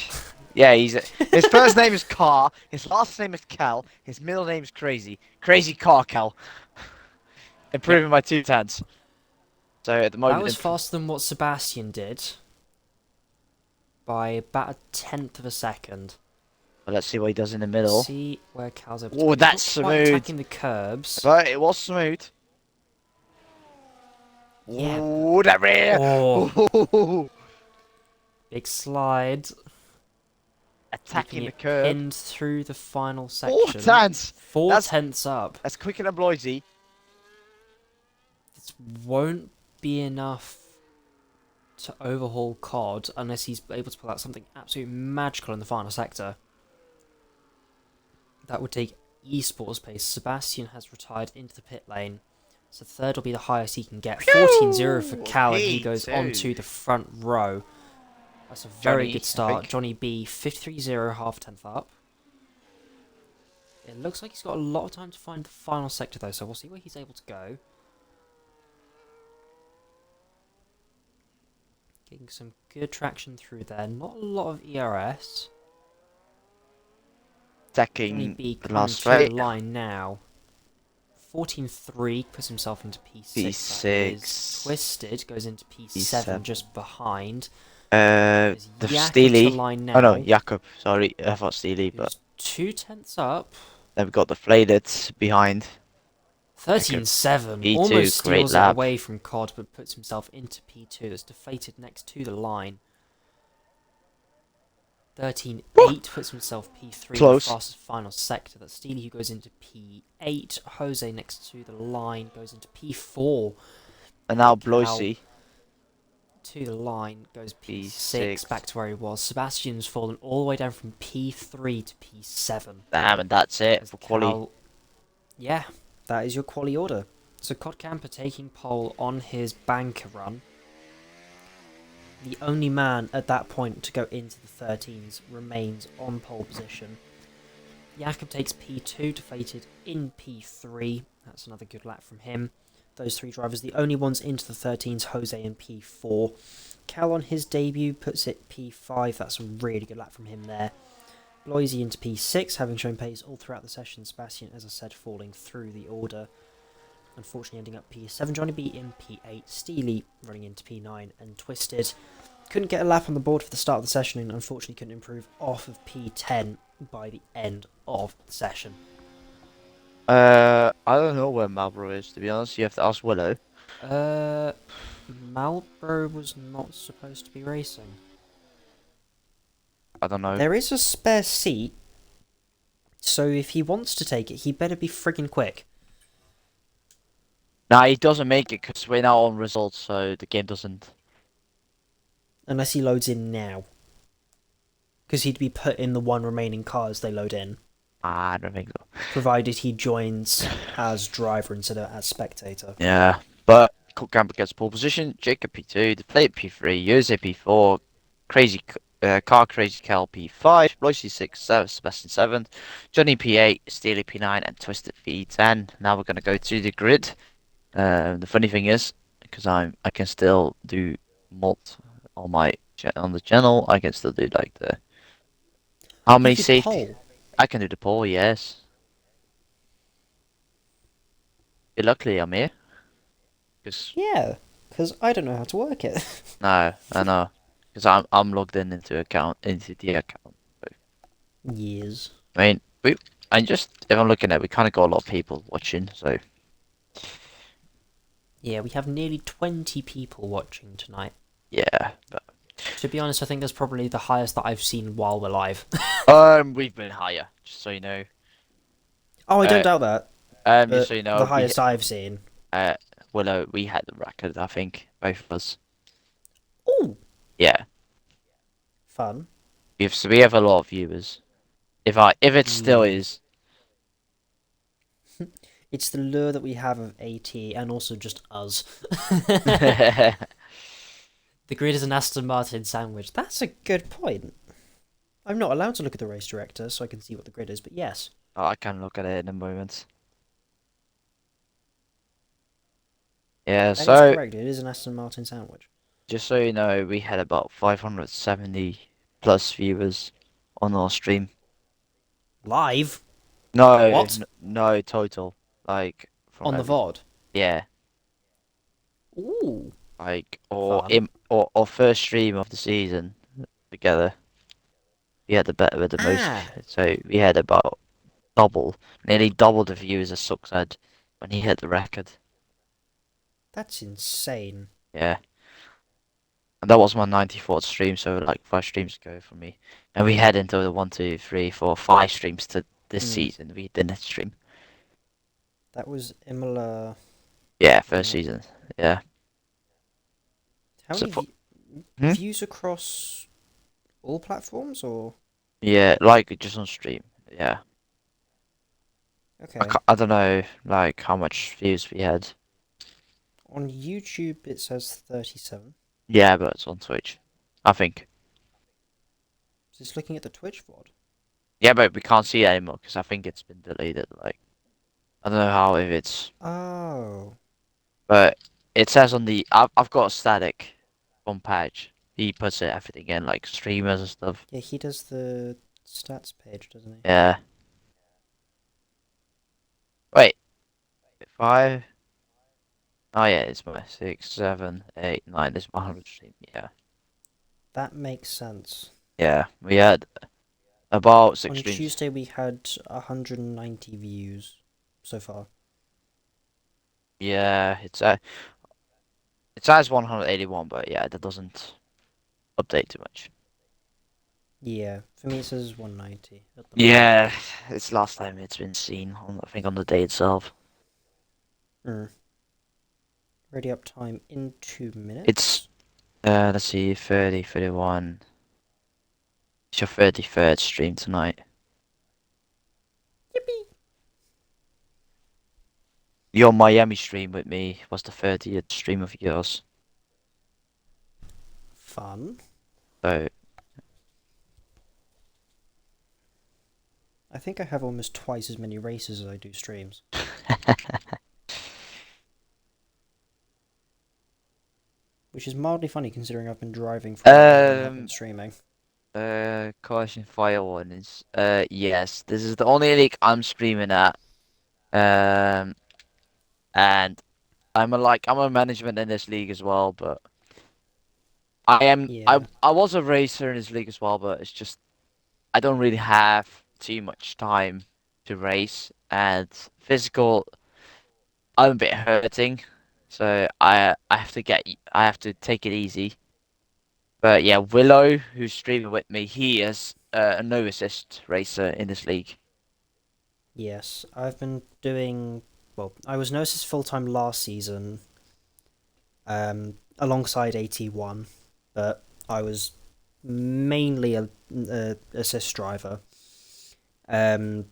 Yeah, his first name is Car. His last name is Cal. His middle name is Crazy. Crazy Car Cal. Improving by 2 tenths. So at the moment, that was faster than what Sebastian did. By about a tenth of a second. Well, let's see what he does in the middle. See where Cal's able to. Oh, that's smooth. Attacking the curbs. But it was smooth. Yeah. Oh, that rear. Oh. Big slide. Attacking the curb. Pinned through the final section. 4 tenths. 4 tenths up. That's quicker than Bloisey. This won't be enough to overhaul COD unless he's able to pull out something absolutely magical in the final sector. That would take esports pace, Sebastian has retired into the pit lane. So third will be the highest he can get. 14-0 for Cal, and he goes onto the front row. That's a very good start. Johnny B, 53-0, half 10th up. It looks like he's got a lot of time to find the final sector though, so we'll see where he's able to go. Getting some good traction through there. Not a lot of ERS. Johnny B coming to the line now. 14-3 puts himself into P6. Twisted goes into P7 just behind. The Steely. Oh no, Jakob. Sorry, I thought Steely, but 2/10 up. Then we've got the Flayed behind. 13-7. Almost steals it away from COD, but puts himself into P2. That's deflated next to the line. 13-8 puts himself P3. Close. The fastest final sector. That's Steely who goes into P8. Jose next to the line goes into P4. And now Bloisy. To the line goes P6 back to where he was. Sebastian's fallen all the way down from P3 to P7. Damn, and that's it for quali. Yeah, that is your quali order. So COD Camper taking pole on his banker run. The only man at that point to go into the 13s remains on pole position. Jakob takes P2, deflated in P3. That's another good lap from him. Those three drivers, the only ones into the 13s, Jose in P4. Cal on his debut puts it P5. That's a really good lap from him there. Bloisy into P6, having shown pace all throughout the session. Sebastian, as I said, falling through the order. Unfortunately ending up P7. Johnny B in P8. Steely running into P9 and Twisted. Couldn't get a lap on the board for the start of the session and unfortunately couldn't improve off of P10 by the end of the session. I don't know where Marlboro is, to be honest. You have to ask Willow. Marlboro was not supposed to be racing. I don't know. There is a spare seat, so if he wants to take it, he better be friggin' quick. Nah, he doesn't make it because we're now on results, so the game doesn't. Unless he loads in now. Because he'd be put in the one remaining car as they load in. I don't think so. Provided he joins as driver instead of as spectator. Yeah, but Camper gets pole position, Jacob P2, the plate P3, Jose P4, Car Crazy Cal P5, Royce 6, Sebastian 7, Johnny P8, Steely P9, and Twisted P10. Now we're going to go to the grid. The funny thing is, because I can still do mod on the channel, I can still do like the how many safety. I can do the poll, yes. Yeah, luckily I'm here. Yeah, because I don't know how to work it. No, I know. Because I'm logged into the account. So. Years. I mean, if I'm looking at it, we kind of got a lot of people watching, so. Yeah, we have nearly 20 people watching tonight. Yeah, but. To be honest, I think that's probably the highest that I've seen while we're live. We've been higher, just so you know. Oh, I don't doubt that. Just so you know, the highest I've seen. Willow, we had the record, I think, both of us. Ooh. Yeah. Fun. We have a lot of viewers. If it still is. It's the lure that we have of AT and also just us. The grid is an Aston Martin sandwich. That's a good point. I'm not allowed to look at the race director, so I can see what the grid is, but yes. Oh, I can look at it in a moment. Yeah, that is correct. It is an Aston Martin sandwich. Just so you know, we had about 570 plus viewers on our stream. Live? No, what? No, total. Like on the VOD. Yeah. Ooh. Like or first stream of the season together. We had the most. So we had about nearly double the views as Sux had when he hit the record. That's insane. Yeah. And that was my 94th stream, so like 5 streams ago for me. And we head into the 1, 2, 3, 4, 5 streams to this season. We didn't stream. That was Imola. Yeah, first season. Yeah. How many views across all platforms, or? Yeah, like just on stream. Yeah. Okay. I don't know, like how much views we had. On YouTube, it says 37. Yeah, but it's on Twitch, I think. Just looking at the Twitch VOD. Yeah, but we can't see it anymore because I think it's been deleted. Like, I don't know how if it's, Oh. but it says on the I've got a static from Padge. He puts it everything in like streamers and stuff. Yeah, he does the stats page, doesn't he? Yeah. Wait, 5. Oh yeah, it's my 6, 7, 8, 9. This is my 100 stream. Yeah, That makes sense. yeah. We had about 6 On streams. Tuesday, we had 190 views so far. Yeah, it says 181, but yeah, that doesn't update too much. Yeah, for me it says 190 at the moment. Yeah, it's last time it's been seen on I think on the day itself. Mm. Ready up time in 2 It's minutes. let's see, 30, 31. It's your 33rd stream tonight. Yippee! Your Miami stream with me was the 30th stream of yours. Fun. So I think I have almost twice as many races as I do streams. Which is mildly funny considering I've been driving for a while and not been streaming. Caution fire warnings. Yes, this is the only league I'm streaming at. Um, and I'm a management in this league as well, but Yeah. I was a racer in this league as well, but it's just I don't really have too much time to race and physical. I'm a bit hurting, so I have to take it easy. But yeah, Willow, who's streaming with me, he is a no assist racer in this league. Yes, I've been doing. Well, I was Gnosis full time last season, alongside AT1, but I was mainly a assist driver. Um,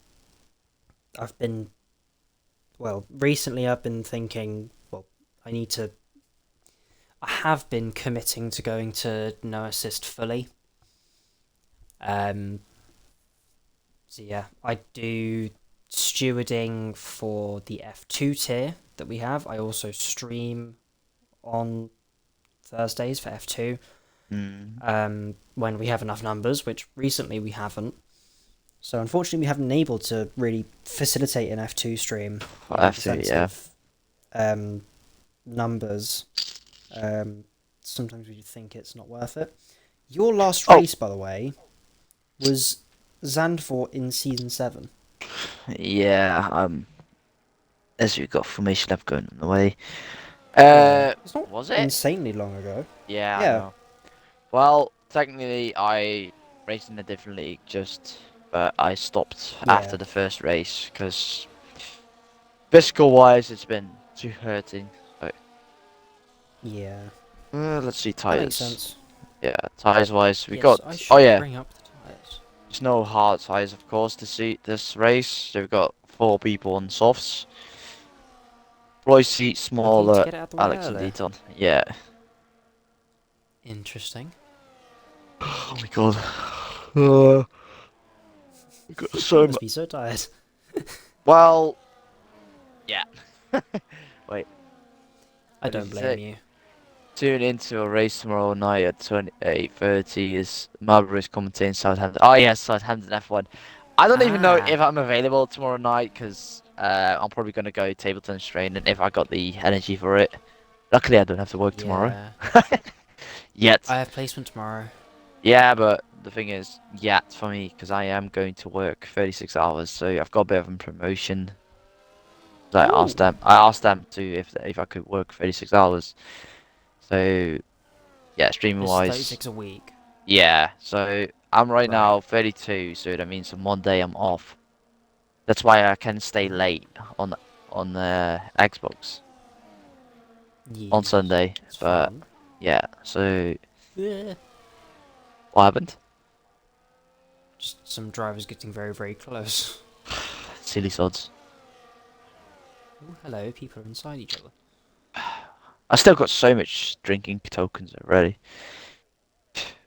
I've been recently I've been thinking. Well, I need to. I have been committing to going to no assist fully. Um, so yeah, I do stewarding for the F2 tier that we have. I also stream on Thursdays for F2 Mm. when we have enough numbers, which recently we haven't. So unfortunately, we haven't been able to really facilitate an F2 stream I in have the to, sense yeah. of numbers. Sometimes we think it's not worth it. Your last Oh, race, by the way, was Zandvoort in season 7. yeah. As we got formation up going on the way. Yeah, it's not Was it? insanely long ago. Yeah, I Yeah, know. Well, technically, I raced in a different league, but I stopped after yeah, the first race because physical wise, it's been too hurting. So, yeah. let's see That makes tires. sense. Yeah, tires wise, we Yes, got. I Oh should yeah, bring up the tires. there's no hard tires, of course, to see this race. So we've got 4 people on softs. Roy seat Lucky to smaller. get it out the way Alex and early. Deaton. Yeah. Interesting. Oh my god. Uh, got You so must much. be so tired. Well, yeah. Wait, I what did don't you blame say? you. Tune into a race tomorrow night at 28:30 is Marlborough's commentating Southampton. Oh yes, Southampton F1. I don't even know Ah, if I'm available tomorrow night because I'm probably gonna go table tennis training if I got the energy for it. Luckily, I don't have to work tomorrow. yeah. Yet. I have placement tomorrow. Yeah, but the thing is, yet for me because I am going to work 36 hours, so I've got a bit of a promotion. So Ooh, I asked them to if I could work 36 hours. So yeah, streaming this is wise. 36 a week. Yeah, so I'm right Right. now 32, so that means on Monday I'm off. That's why I can stay late on on the Xbox on Yes, Sunday. it's But fun. yeah, so Yeah. what happened? Just some drivers getting very, very close. Silly sods. Oh, hello, people are inside each other. I still got so much drinking tokens already.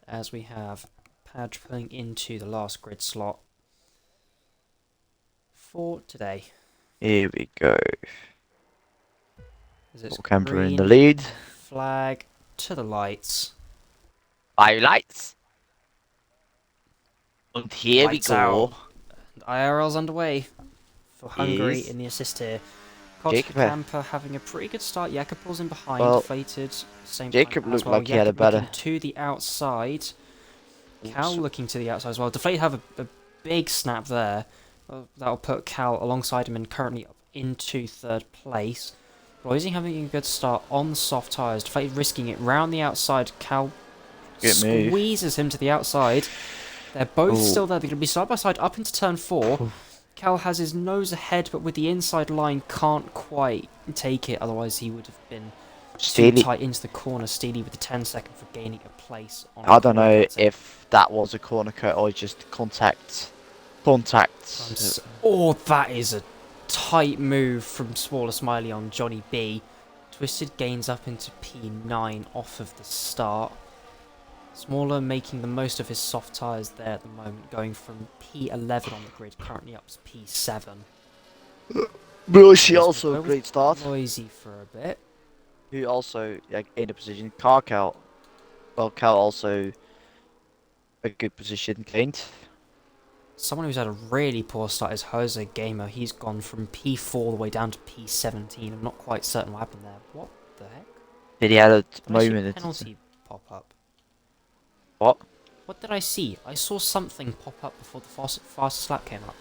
As we have Padge pulling into the last grid slot for today. Here we go. As it's Camper in the green lead. flag to the lights. Highlights. And here we Lights go. out. And IRL's underway for Hungary Is in the assist here. Jacob. Camper having a pretty good start. Jakob pulls in behind, Well, deflated. Same Jacob time as looked well. like he had a Jakob better. looking to the outside. Cal Oops. looking to the outside as well. Deflated have a big snap there. That'll put Cal alongside him and currently up into third place. Roising having a good start on the soft tyres. Deflated risking it round the outside. Cal Good move. squeezes him to the outside. They're both still there. They're going to be side by side up into turn 4. Cal has his nose ahead, but with the inside line can't quite take it. Otherwise, he would have been too tight into the corner. Steely with the 10-second for gaining a place on. I don't know if that was a corner cut or just contact. Oh, that is a tight move from Smaller Smiley on Johnny B. Twisted gains up into P9 off of the start. Smaller making the most of his soft tyres there at the moment, going from P11 on the grid, currently up to P7. Bloisy also a great start. Noisy for a bit. Who also in a position. Cal. Well, Cal also a good position gained. Someone who's had a really poor start is Jose Gamer. He's gone from P4 all the way down to P17. I'm not quite certain what happened there. What the heck? Did he had a Did I see moment? a penalty pop up? What? What did I see? I saw something pop up before the fastest lap came up.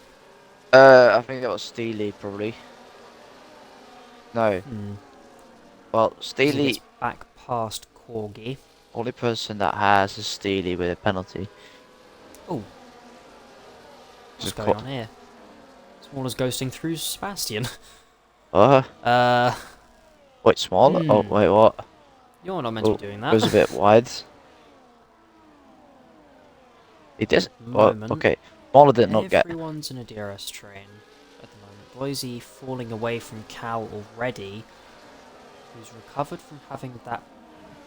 I think that was Steely probably. No. Well, Steely gets back past Corgi. Only person that has is Steely with a penalty. Oh. What's going on here? Smaller's ghosting through Sebastian. Wait, Smaller? Oh, wait, what? You're not meant to be doing that. It was a bit wide. It does. Oh, okay. Smaller did not get. Everyone's in a DRS train at the moment. Boise falling away from Cal already, who's recovered from having that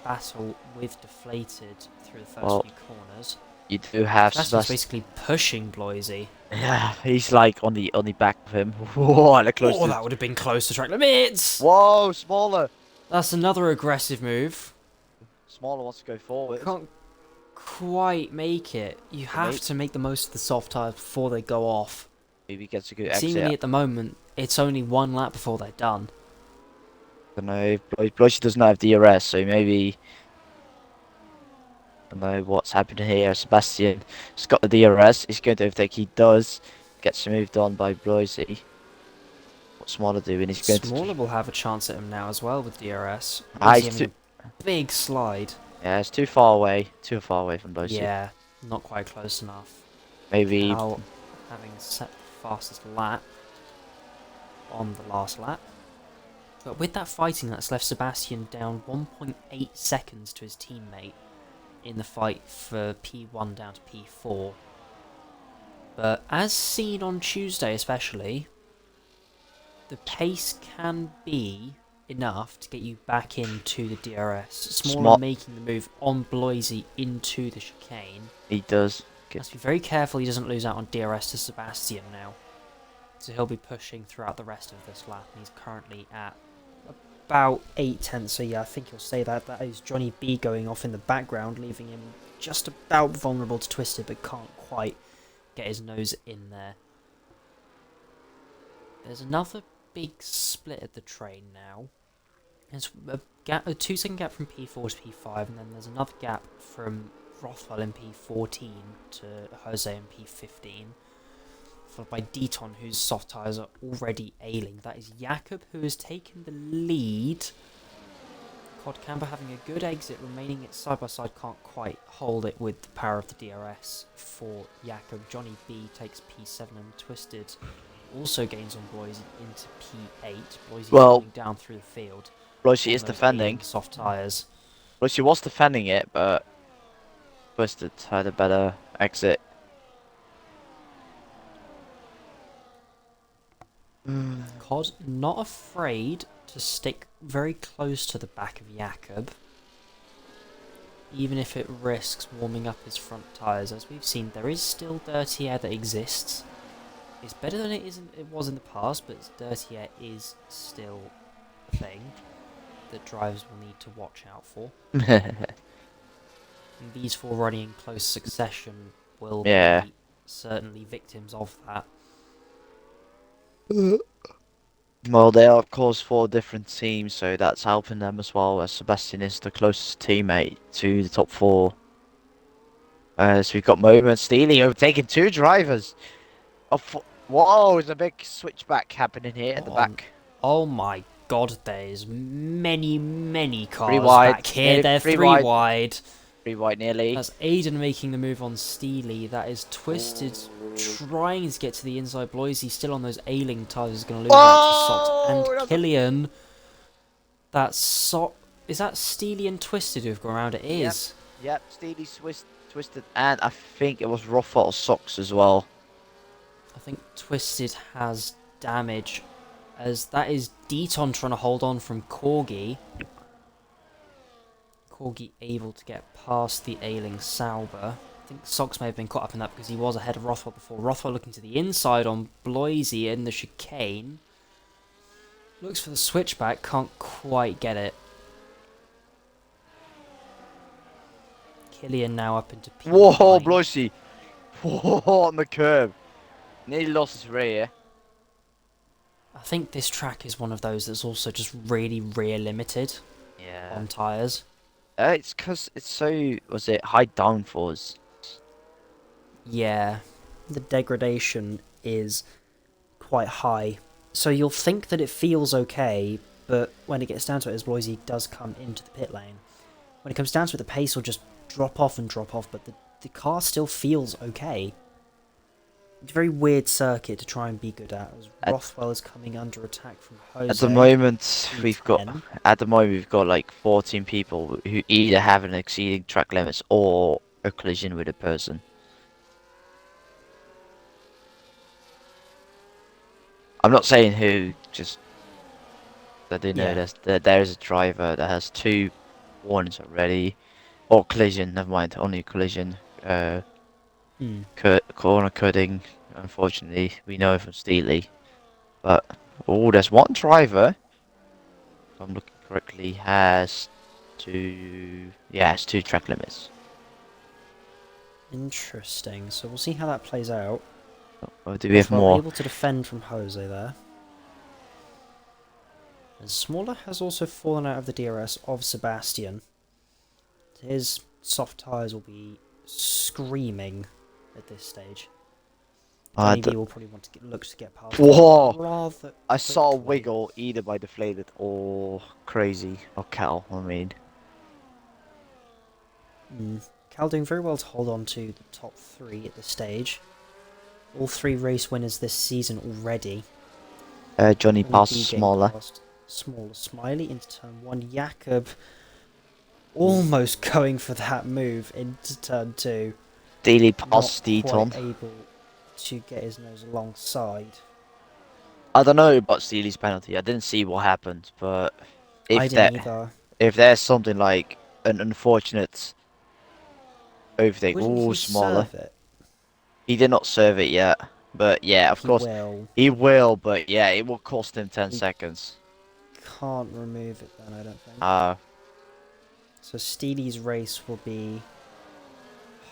battle with Deflated through the first few corners. You do have Sebastian's basically pushing Bloisy. Yeah, he's like on the back of him. Whoa, close. Oh, that would have been close to track limits. Whoa, Smaller. That's another aggressive move. Smaller wants to go forward. Can't quite make it. You have to make the most of the soft tyres before they go off. Maybe gets a good exit. Seemingly at the moment, it's only one lap before they're done. I don't know. Bloisy doesn't have DRS, so maybe. I don't know what's happening here. Sebastian has got the DRS. He's going to overtake. He does. Gets moved on by Bloisy. What's Smaller doing? He's going Smaller will have a chance at him now as well with DRS. He's too big slide. Yeah, it's too far away. Too far away from Bloisy. Yeah, not quite close enough. Maybe Now, having set the fastest lap on the last lap. But with that fighting, that's left Sebastian down 1.8 seconds to his teammate in the fight for P1 down to P4. But as seen on Tuesday especially, the pace can be enough to get you back into the DRS. Smaller making the move on Bloisy into the chicane. He does. Must be very careful he doesn't lose out on DRS to Sebastian now. So he'll be pushing throughout the rest of this lap, and he's currently at about 8/10. So yeah, I think he'll say that. That is Johnny B going off in the background, leaving him just about vulnerable to Twisted, but can't quite get his nose in there. There's another big split at the train now. There's a 2-second gap from P4 to P5, and then there's another gap from Rothwell in P14 to Jose in P15. Followed by Deton, whose soft tyres are already ailing. That is Jakob, who has taken the lead. Camper having a good exit, remaining it side by side, can't quite hold it with the power of the DRS for Jakob. Johnny B takes P7 and Twisted also gains on Bloisy into P8. Bloisy going down through the field. Bloisy is defending. Soft tyres. Bloisy was defending it, but Twisted had a better exit. Cod not afraid to stick very close to the back of Jakob, even if it risks warming up his front tyres. As we've seen, there is still dirty air that exists. It's better than it was in the past, but dirty air is still a thing that drivers will need to watch out for. And these four running in close succession will Yeah. be certainly victims of that. Well, they are, of course, four different teams, so that's helping them as well, as Sebastian is the closest teammate to the top four. So we've got Momo and Steely overtaking two drivers. Whoa, there's a big switchback happening here at the back. Oh my god, there's many Three cars wide, back here. nearly They're three three wide. wide. Three wide nearly. That's Aiden making the move on Steely. That is Twisted trying to get to the inside. Bloisey still on those ailing tyres is going to lose out to Socks. And Killian. Is that Steely and Twisted who've gone around? It is. Yep, Steely Twisted, and I think it was Rough or Socks as well. I think Twisted has damage, as that is Deton trying to hold on from Corgi. Corgi able to get past the ailing Sauber. I think Socks may have been caught up in that because he was ahead of Rothwell before. Rothwell looking to the inside on Bloisey in the chicane. Looks for the switchback, can't quite get it. Killian now up into P9. Whoa, Bloisey! Whoa, on the curb. Nearly lost his rear. I think this track is one of those that's also just really rear limited on tyres. It's because it's so, was it, high downforce? Yeah, the degradation is quite high. So you'll think that it feels okay, but when it gets down to it, as Bloisey does come into the pit lane, when it comes down to it, the pace will just drop off, but the car still feels okay. It's a very weird circuit to try and be good at, as Rothwell is coming under attack from Jose. At the moment, we've got like 14 people who either have an exceeding track limits or a collision with a person. I'm not saying who, just that they know there is a driver that has 2 warnings already, or collision. Never mind, only collision. Corner cutting. Unfortunately, we know from Steely, but there's one driver. If I'm looking correctly, has 2. Yeah, has 2 track limits. Interesting. So we'll see how that plays out. Or do we have more? Able to defend from Jose there. And Smaller has also fallen out of the DRS of Sebastian. His soft tyres will be screaming at this stage. Johnny will probably want to look to get past. Whoa! I saw a wiggle either by deflated or crazy or Cal. I mean, Cal doing very well to hold on to the top 3 at this stage. All 3 race winners this season already. Johnny passed Smaller. Smiley into turn 1. Jakob almost going for that move into turn 2. Daily passed Deton. Able to get his nose alongside. I don't know about Steely's penalty. I didn't see what happened, but I didn't either. If there's something like an unfortunate overtake, Smaller. He did not serve it yet, but yeah, of course he will. But yeah, it will cost him 10 seconds. Can't remove it then, I don't think. So Steely's race will be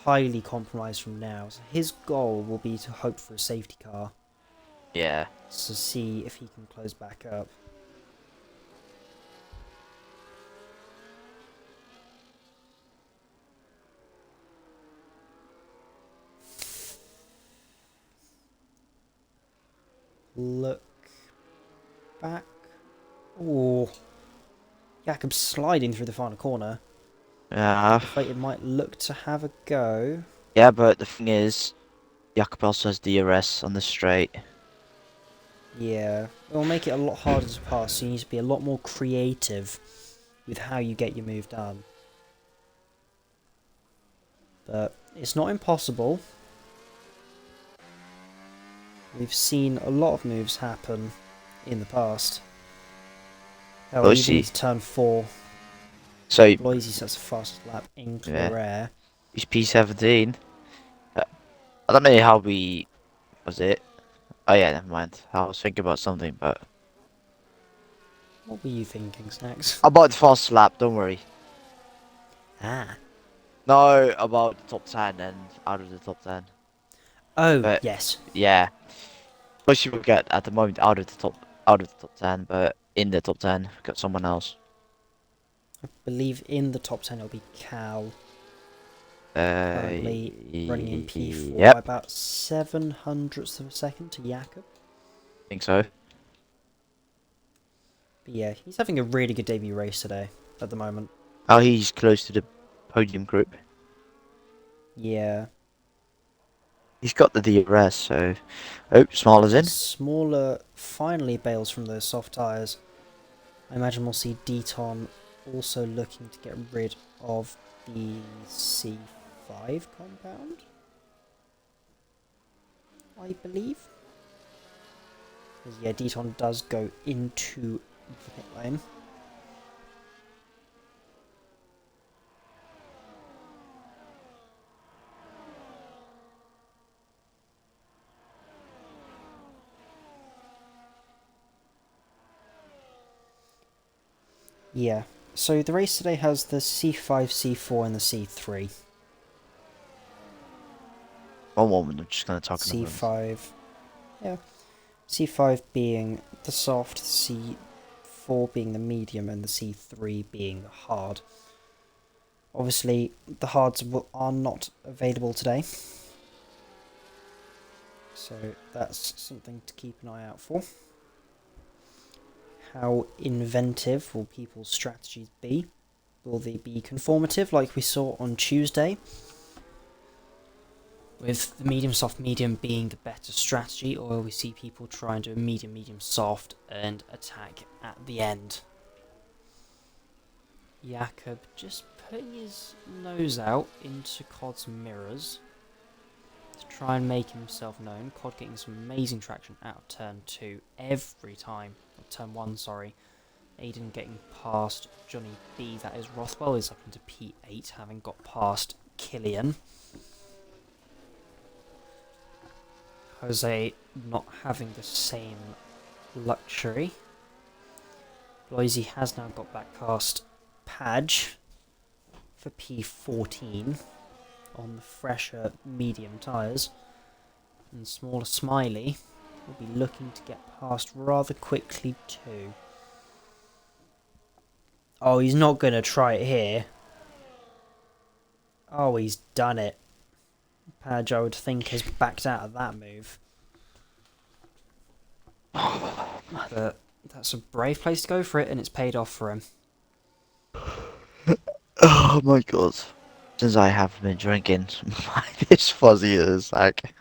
highly compromised from now. So his goal will be to hope for a safety car. Yeah. So see if he can close back up. Look back. Oh, Jakob sliding through the final corner. Yeah. It might look to have a go. Yeah, but the thing is, Jakob also has DRS on the straight. Yeah, it will make it a lot harder to pass, so you need to be a lot more creative with how you get your move done. But it's not impossible. We've seen a lot of moves happen in the past. Hell, We'll even see. into turn 4, So, Bloisey sets the fastest lap in clear air. he's P17. I don't know how we... Was it? Oh yeah, never mind. I was thinking about something, but... What were you thinking, Snacks? About the fast lap, don't worry. Ah. No, about the top 10 and out of the top 10. Oh, But, yes. yeah. Most people get, at the moment, out of the top 10, but in the top 10, we've got someone else. I believe in the top 10 it'll be Cal. Currently running in P4 by Yep, about 700ths of a second to Jakob. think so. But yeah, he's having a really good debut race today, at the moment. Oh, he's close to the podium group. Yeah. He's got the DRS, so... Oh, Smaller in. Smaller finally bails from those soft tyres. I imagine we'll see Deton also looking to get rid of the C5 compound, I believe. Because yeah, Deton does go into the pit lane. Yeah, so the race today has the C5, C4 and the C3. One moment, I'm just going to talk about C5, yeah. C5 being the soft, C4 being the medium, and the C3 being the hard. Obviously, the hards are not available today, so that's something to keep an eye out for. How inventive will people's strategies be? Will they be conformative like we saw on Tuesday? With the medium soft medium being the better strategy, or will we see people try and do a medium medium soft and attack at the end? Jakob just putting his nose out into Cod's mirrors to try and make himself known. Cod getting some amazing traction out of turn 2 every time. Or turn 1, sorry. Aiden getting past Johnny B, that is. Rothwell is up into P8, having got past Killian. Jose not having the same luxury. Bloisey has now got back past Padge for P14 on the fresher medium tyres. And Smaller Smiley will be looking to get past rather quickly too. Oh, he's not going to try it here. Oh, he's done it. Padge, I would think, has backed out of that move. But that's a brave place to go for it, and it's paid off for him. Oh my god. Since I have been drinking, my is fuzzy as like.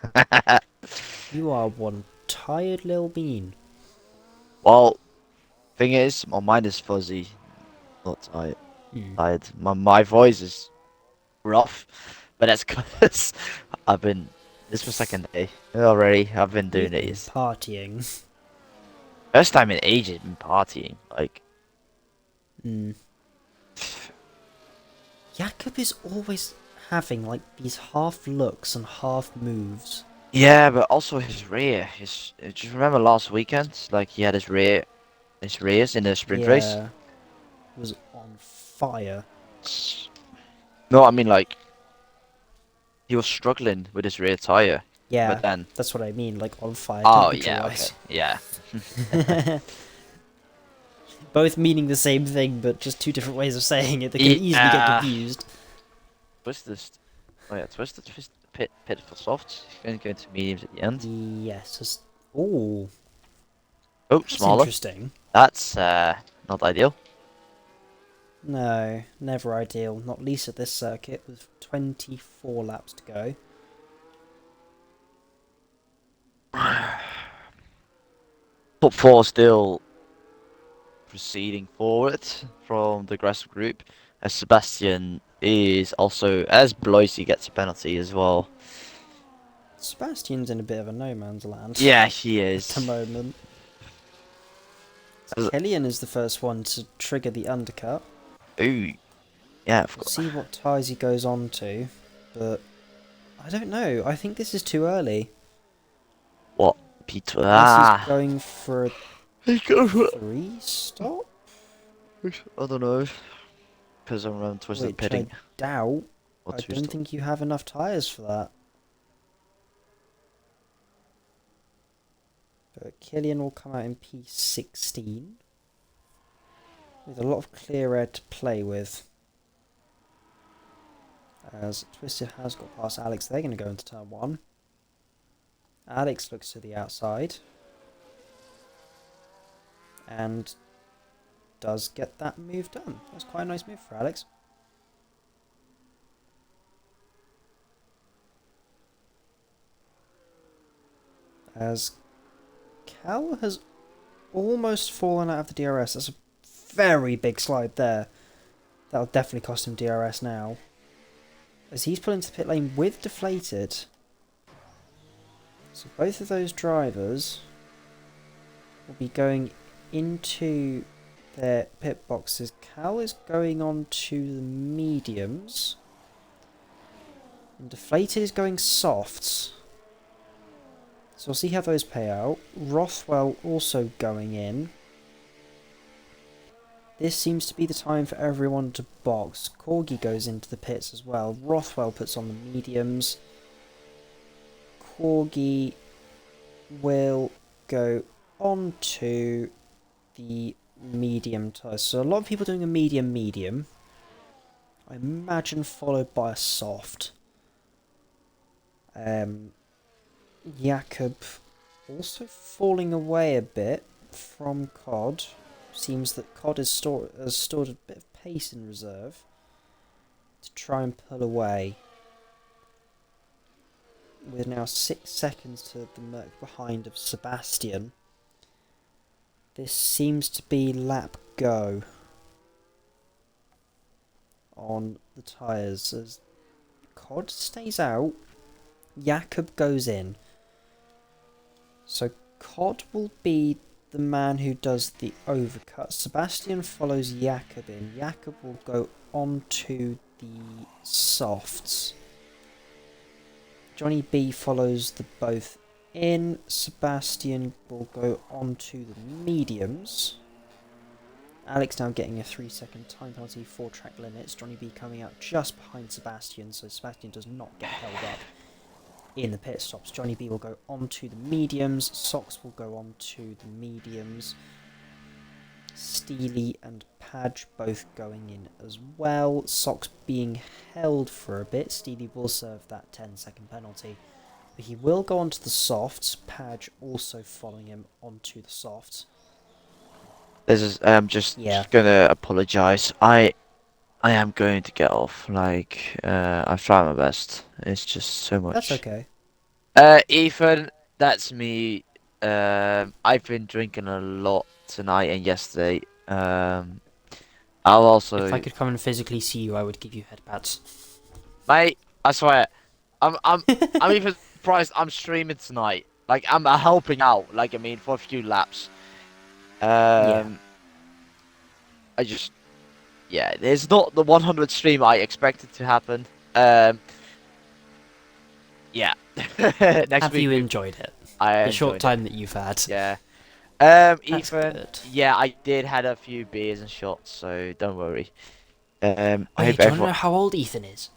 You are one tired little bean. Well, thing is, my mind is fuzzy, not tired. Tired. My voice is rough, but that's because I've been. This is my second day already. I've been doing You've been it. partying. First time in ages been partying. Like. Jakob is always having like these half looks and half moves. Yeah, but also his rear. His. Do you remember last weekend? Like he had his rears in the sprint race. Yeah, was on fire. No, I mean like he was struggling with his rear tire. Yeah, But then. that's what I mean, like on fire Oh yeah, okay, temperature-wise. yeah. Both meaning the same thing, but just two different ways of saying it. They can easily get confused. Twisted. Oh yeah, twisted, pitiful softs. Going to mediums at the end. Yes. Oh, Oh, that's smaller. interesting. That's not ideal. No, never ideal. Not least at this circuit with 24 laps to go. Top 4 still proceeding forward from the aggressive group, as Sebastian is also, as Bloisey gets a penalty as well. Sebastian's in a bit of a no man's land Yeah, he at the is. moment. As- Killian is the first one to trigger the undercut. Ooh, yeah, of We'll course. see what tyres he goes on to, but I don't know. I think this is too early. What? Peter? Unless he's Ah. going for a He goes for 3 stop, I don't know. Because I'm around twisted which I pitting. doubt. Or I two don't stop. think you have enough tyres for that. But Killian will come out in P16 with a lot of clear air to play with. As Twisted has got past Alex, they're going to go into turn 1. Alex looks to the outside and does get that move done. That's quite a nice move for Alex. As Cal has almost fallen out of the DRS. That's a very big slide there. That'll definitely cost him DRS now. As he's put into the pit lane with deflated. So both of those drivers will be going into their pit boxes. Cal is going on to the mediums. And deflated is going softs. So we'll see how those pay out. Rothwell also going in. This seems to be the time for everyone to box. Corgi goes into the pits as well. Rothwell puts on the mediums. Corgi will go on to the medium tyres. So a lot of people doing a medium. I imagine followed by a soft. Jakob also falling away a bit from COD. Seems that COD has stored a bit of pace in reserve to try and pull away. With now 6 seconds to the Merc behind of Sebastian. This seems to be lap go on the tyres as COD stays out. Jakob goes in. So COD will be the man who does the overcut. Sebastian follows Jakob in. Jakob will go on to the softs. Johnny B follows the both in. Sebastian will go on to the mediums. Alex now getting a 3-second time penalty for track limits. Johnny B coming out just behind Sebastian, so Sebastian does not get held up in the pit stops. Johnny B will go on to the mediums. Sox will go on to the mediums. Steely and Padge both going in as well. Sox being held for a bit. Steely will serve that 10-second penalty. But he will go onto the softs. Padge also following him onto the softs. This is I'm just gonna apologize. I am going to get off. Like I've tried my best. It's just so much. That's okay. Ethan, that's me. I've been drinking a lot tonight and yesterday. I'll also. If I could come and physically see you, I would give you headpats. Mate, I swear, I'm even surprised I'm streaming tonight. Like I'm helping out. Like I mean, for a few laps. Yeah. I just, yeah, there's not the 100 stream I expected to happen. Yeah. Next Have week you enjoyed it? I The short enjoyed time that you've had. it. Yeah. Ethan, good. yeah, I did had a few beers and shots, so don't worry. I Oh yeah, hope do you want to everyone. know how old Ethan is?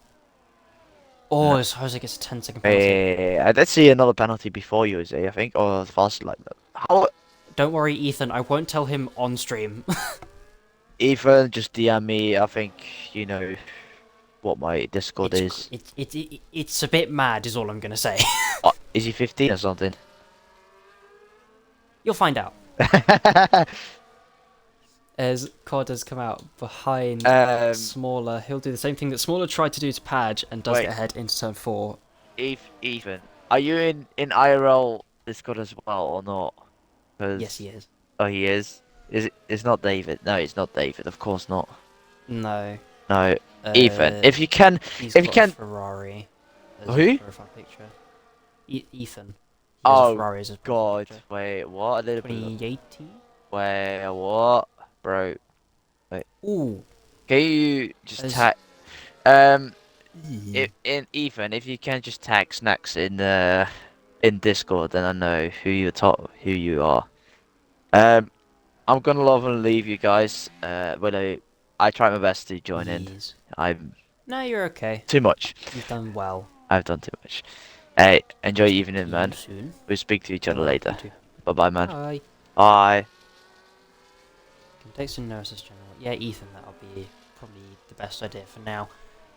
No. Oh, so Jose gets a 10-second penalty. I did see another penalty before you, Jose, I think, or faster like that. How? Don't worry, Ethan. I won't tell him on stream. Ethan, just DM me. I think you know what my Discord is. It's a bit mad, is all I'm gonna say. Is he 15 or something? You'll find out. As COD has come out behind Smaller, he'll do the same thing that Smaller tried to do to Padge and does get ahead into turn 4. Ethan, are you in IIRL Discord as well or not? Yes, he is. Oh, he is. It's not David. No, it's not David. Of course not. No. Ethan, if you can, He's got a Ferrari. Who? Profile picture. Ethan. He has a Oh Ferrari as his profile God, picture. wait, what? A little bit. 2018. Wait, what, bro? Wait, Ooh, can you just as tag? If in Ethan, if you can just tag Snacks in Discord, then I know who you are. Um, I'm gonna love and leave you guys. Willow, I try my best to join in. years. I'm No, you're okay. too much. You've done well. I've done too much. Hey, enjoy I'll your speak evening, to you man. soon. We'll speak to each I other will. You later. too. Bye bye, man. Bye. Bye. Can take some nurses general. Yeah, Ethan, that'll be probably the best idea for now.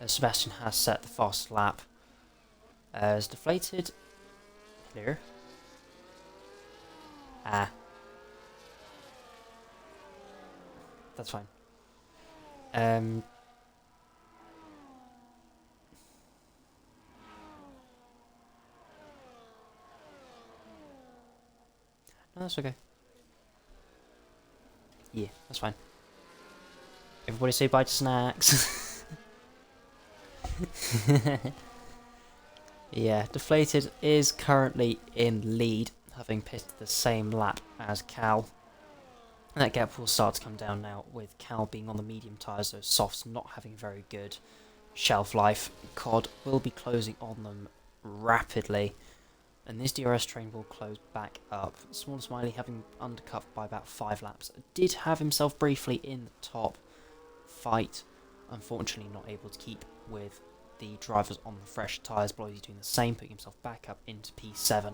Sebastian has set the fast lap. As deflated. Clear. Ah. That's fine. No, that's okay. Yeah, that's fine. Everybody say bye to Snacks. Yeah, Deflated is currently in lead, having pitted the same lap as Cal. And that gap will start to come down now, with Cal being on the medium tyres, those softs not having very good shelf life. COD will be closing on them rapidly, and this DRS train will close back up. Small Smiley, having undercut by about 5 laps, did have himself briefly in the top fight, unfortunately not able to keep with the drivers on the fresh tyres. Bloisy's doing the same, putting himself back up into P7.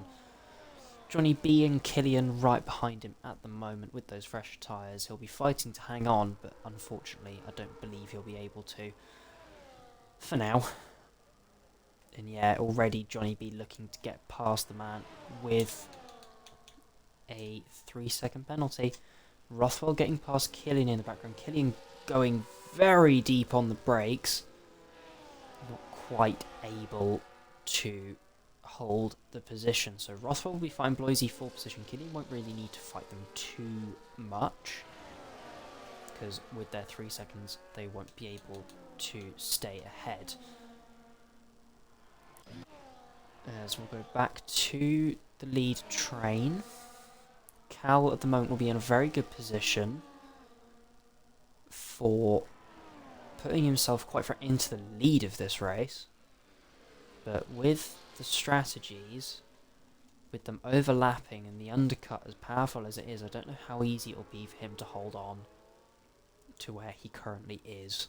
Johnny B and Killian right behind him at the moment with those fresh tyres. He'll be fighting to hang on, but unfortunately I don't believe he'll be able to for now. And yeah, already Johnny B looking to get past the man with a 3-second penalty. Rothwell getting past Killian in the background. Killian going very deep on the brakes. Not quite able to hold the position. So Rothwell will be fine. Bloisy full position. Killian won't really need to fight them too much, because with their 3 seconds they won't be able to stay ahead. As we'll go back to the lead train. Cal at the moment will be in a very good position for putting himself quite far into the lead of this race. But with the strategies, with them overlapping and the undercut as powerful as it is, I don't know how easy it will be for him to hold on to where he currently is.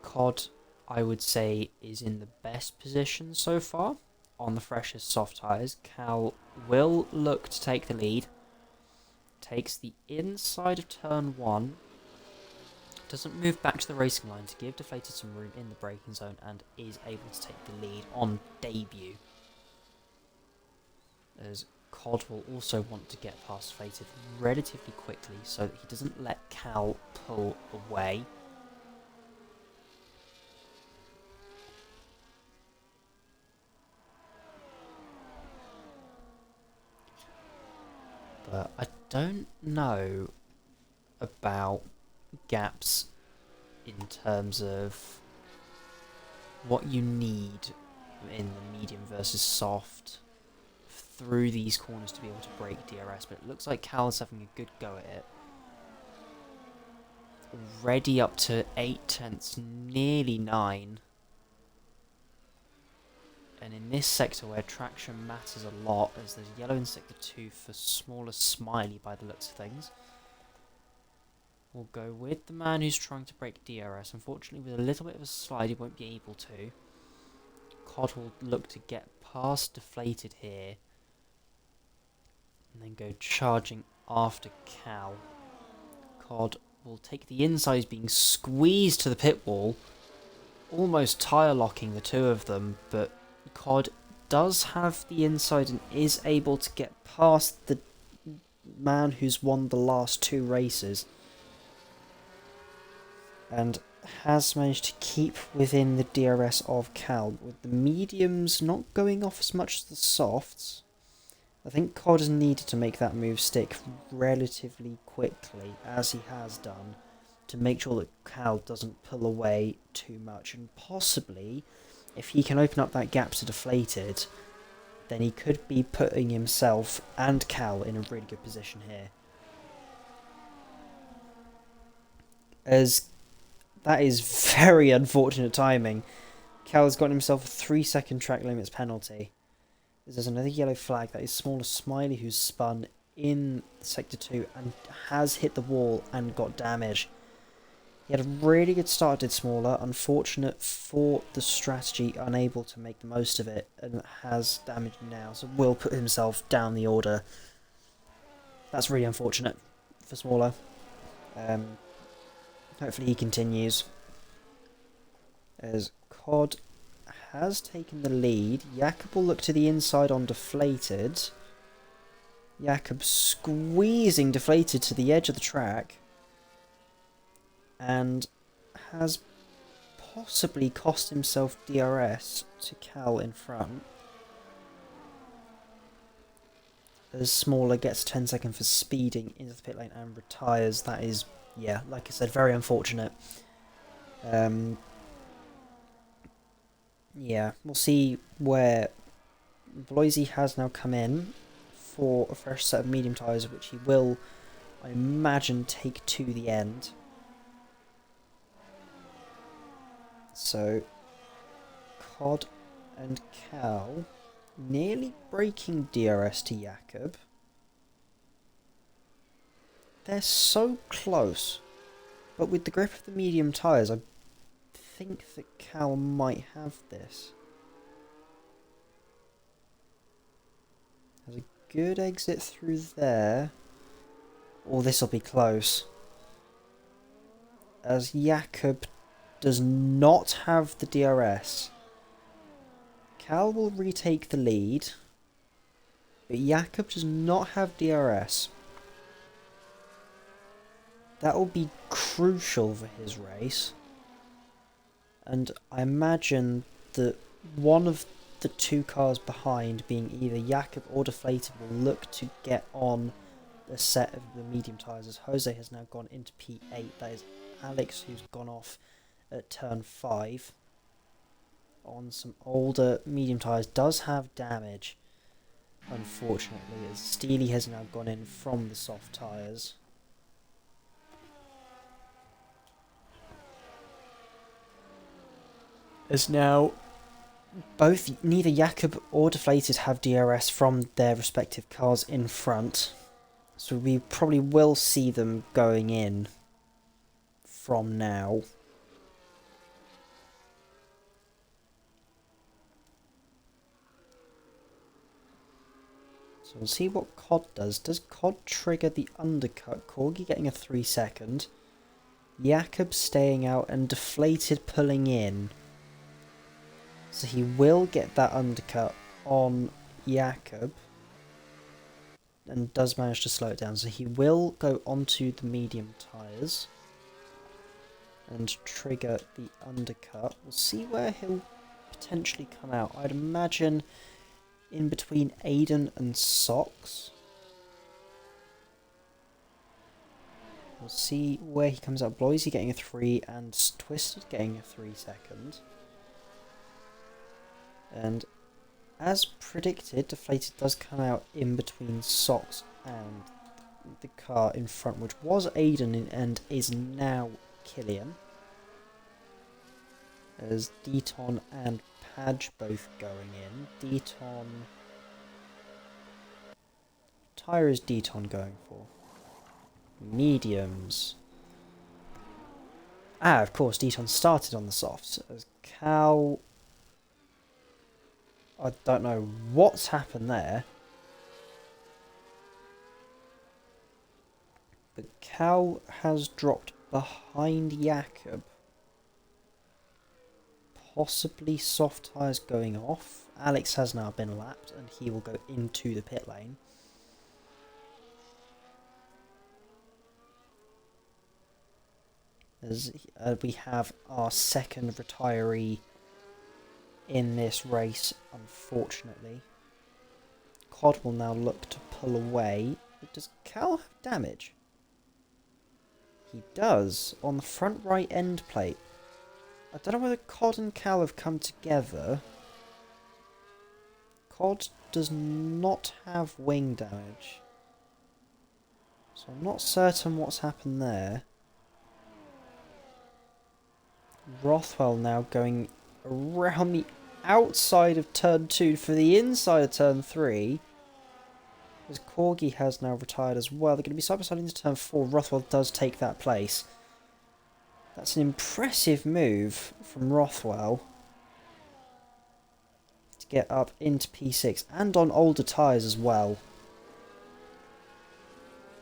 COD, I would say, is in the best position so far on the freshest soft tyres. Cal will look to take the lead. Takes the inside of turn 1. Doesn't move back to the racing line to give Deflated some room in the braking zone, and is able to take the lead on debut. As COD will also want to get past Deflated relatively quickly so that he doesn't let Cal pull away. But I don't know about gaps in terms of what you need in the medium versus soft through these corners to be able to break DRS, but it looks like Cal's having a good go at it. Already up to 8 tenths, nearly 9. And in this sector where traction matters a lot, as there's yellow in sector 2 for smaller Smiley by the looks of things. We'll go with the man who's trying to break DRS. Unfortunately, with a little bit of a slide, he won't be able to. COD will look to get past Deflated here, and then go charging after Cal. COD will take the inside, being squeezed to the pit wall, almost tyre locking the two of them, but COD does have the inside and is able to get past the man who's won the last 2 races, and has managed to keep within the DRS of Cal, with the mediums not going off as much as the softs. I think COD has needed to make that move stick relatively quickly, as he has done, to make sure that Cal doesn't pull away too much, and possibly If he can open up that gap to Deflated, then he could be putting himself and Cal in a really good position here. As that is very unfortunate timing. Cal's got himself a 3-second track limits penalty. There's another yellow flag. That is Smaller Smiley, who's spun in Sector 2 and has hit the wall and got damage. He had a really good start, did Smaller. Unfortunate for the strategy, unable to make the most of it, and has damage now, so will put himself down the order. That's really unfortunate for Smaller. Hopefully he continues. As Cod has taken the lead, Jakob will look to the inside on Deflated. Jakob squeezing Deflated to the edge of the track. And has possibly cost himself DRS to Cal in front. As Smaller gets 10 seconds for speeding into the pit lane and retires. That is, yeah, like I said, very unfortunate. Yeah, we'll see where Bloisey has now come in for a fresh set of medium tyres, which he will, I imagine, take to the end. So, Cod and Cal nearly breaking DRS to Jakob. They're so close, but with the grip of the medium tyres, I think that Cal might have this. Has a good exit through there. Oh, this will be close. As Jakob does not have the DRS. Cal will retake the lead, but Jakob does not have DRS. That will be crucial for his race. And I imagine that one of the two cars behind, being either Jakob or Deflated, will look to get on the set of the medium tyres, as Jose has now gone into P8. That is Alex, who's gone off at turn 5 on some older medium tyres. Does have damage, unfortunately, as Steely has now gone in from the soft tyres. As now neither Jakob or Deflated have DRS from their respective cars in front, so we probably will see them going in from now. So we'll see what Cod does. Does Cod trigger the undercut? Corgi getting a 3-second. Jakob staying out and Deflated pulling in. So he will get that undercut on Jakob. And does manage to slow it down. So he will go onto the medium tyres. And trigger the undercut. We'll see where he'll potentially come out. I'd imagine in between Aiden and Socks. We'll see where he comes out. Bloisey getting a 3 and Twisted getting a 3-second. And as predicted, Deflated does come out in between Socks and the car in front, which was Aiden and is now Killian. As Deton and Padge both going in. Deton... tyre is Deton going for? Mediums. Ah, of course, Deton started on the softs. As Cal... I don't know what's happened there. But Cal has dropped behind Jakob. Possibly soft tyres going off. Alex has now been lapped and he will go into the pit lane. As we have our second retiree in this race, unfortunately. Cod will now look to pull away. But does Cal have damage? He does, on the front right end plate. I don't know whether Cod and Cal have come together. Cod does not have wing damage. So I'm not certain what's happened there. Rothwell now going around the outside of turn 2 for the inside of turn 3. As Corgi has now retired as well. They're going to be side by side into turn 4. Rothwell does take that place. That's an impressive move from Rothwell to get up into P6 and on older tyres as well.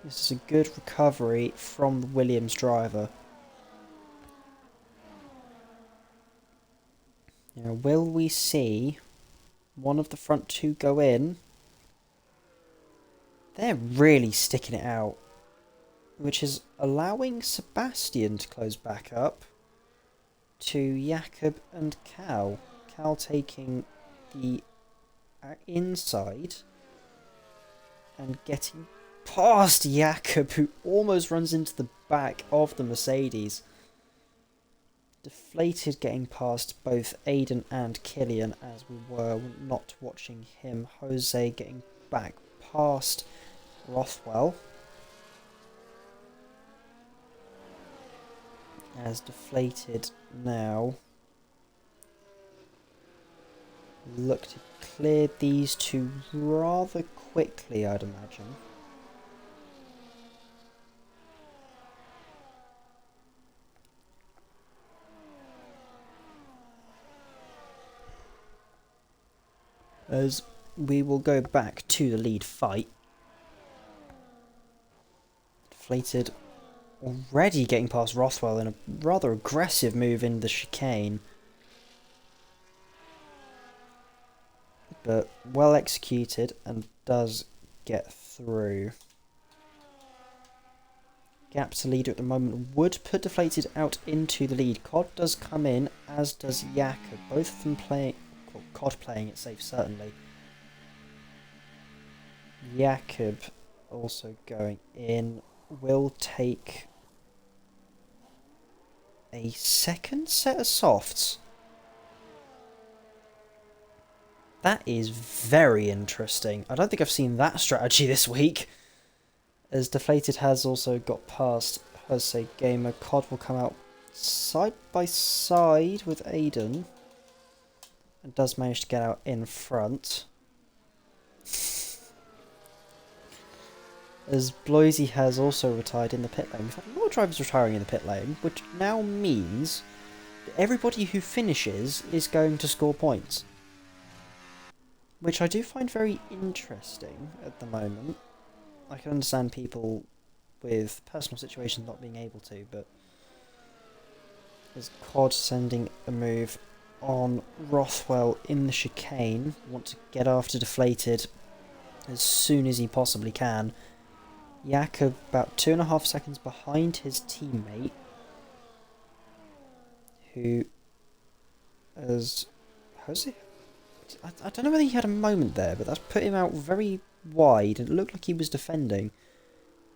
This is a good recovery from the Williams driver. Now, will we see one of the front two go in? They're really sticking it out, which is allowing Sebastian to close back up to Jakob and Cal. Cal taking the inside and getting past Jakob, who almost runs into the back of the Mercedes. Deflated getting past both Aiden and Killian as we were not watching him. Jose getting back past Rothwell. As Deflated now look to clear these two rather quickly, I'd imagine. As we will go back to the lead fight. Deflated already getting past Rothwell in a rather aggressive move in the chicane. But well executed and does get through. Gap to leader at the moment would put Deflated out into the lead. Cod does come in, as does Jakob. Both of them playing, well, Cod playing it safe certainly. Jakob also going in will take a second set of softs. That is very interesting. I don't think I've seen that strategy this week. As Deflated has also got past Jose Gamer. Cod will come out side by side with Aiden. And does manage to get out in front. As Bloisey has also retired in the pit lane. We've had a lot of drivers retiring in the pit lane, which now means that everybody who finishes is going to score points. Which I do find very interesting at the moment. I can understand people with personal situations not being able to, but as Cod sending a move on Rothwell in the chicane, want to get after Deflated as soon as he possibly can. Jakob about 2.5 seconds behind his teammate, who as Jose, I don't know whether he had a moment there, but that's put him out very wide, and it looked like he was defending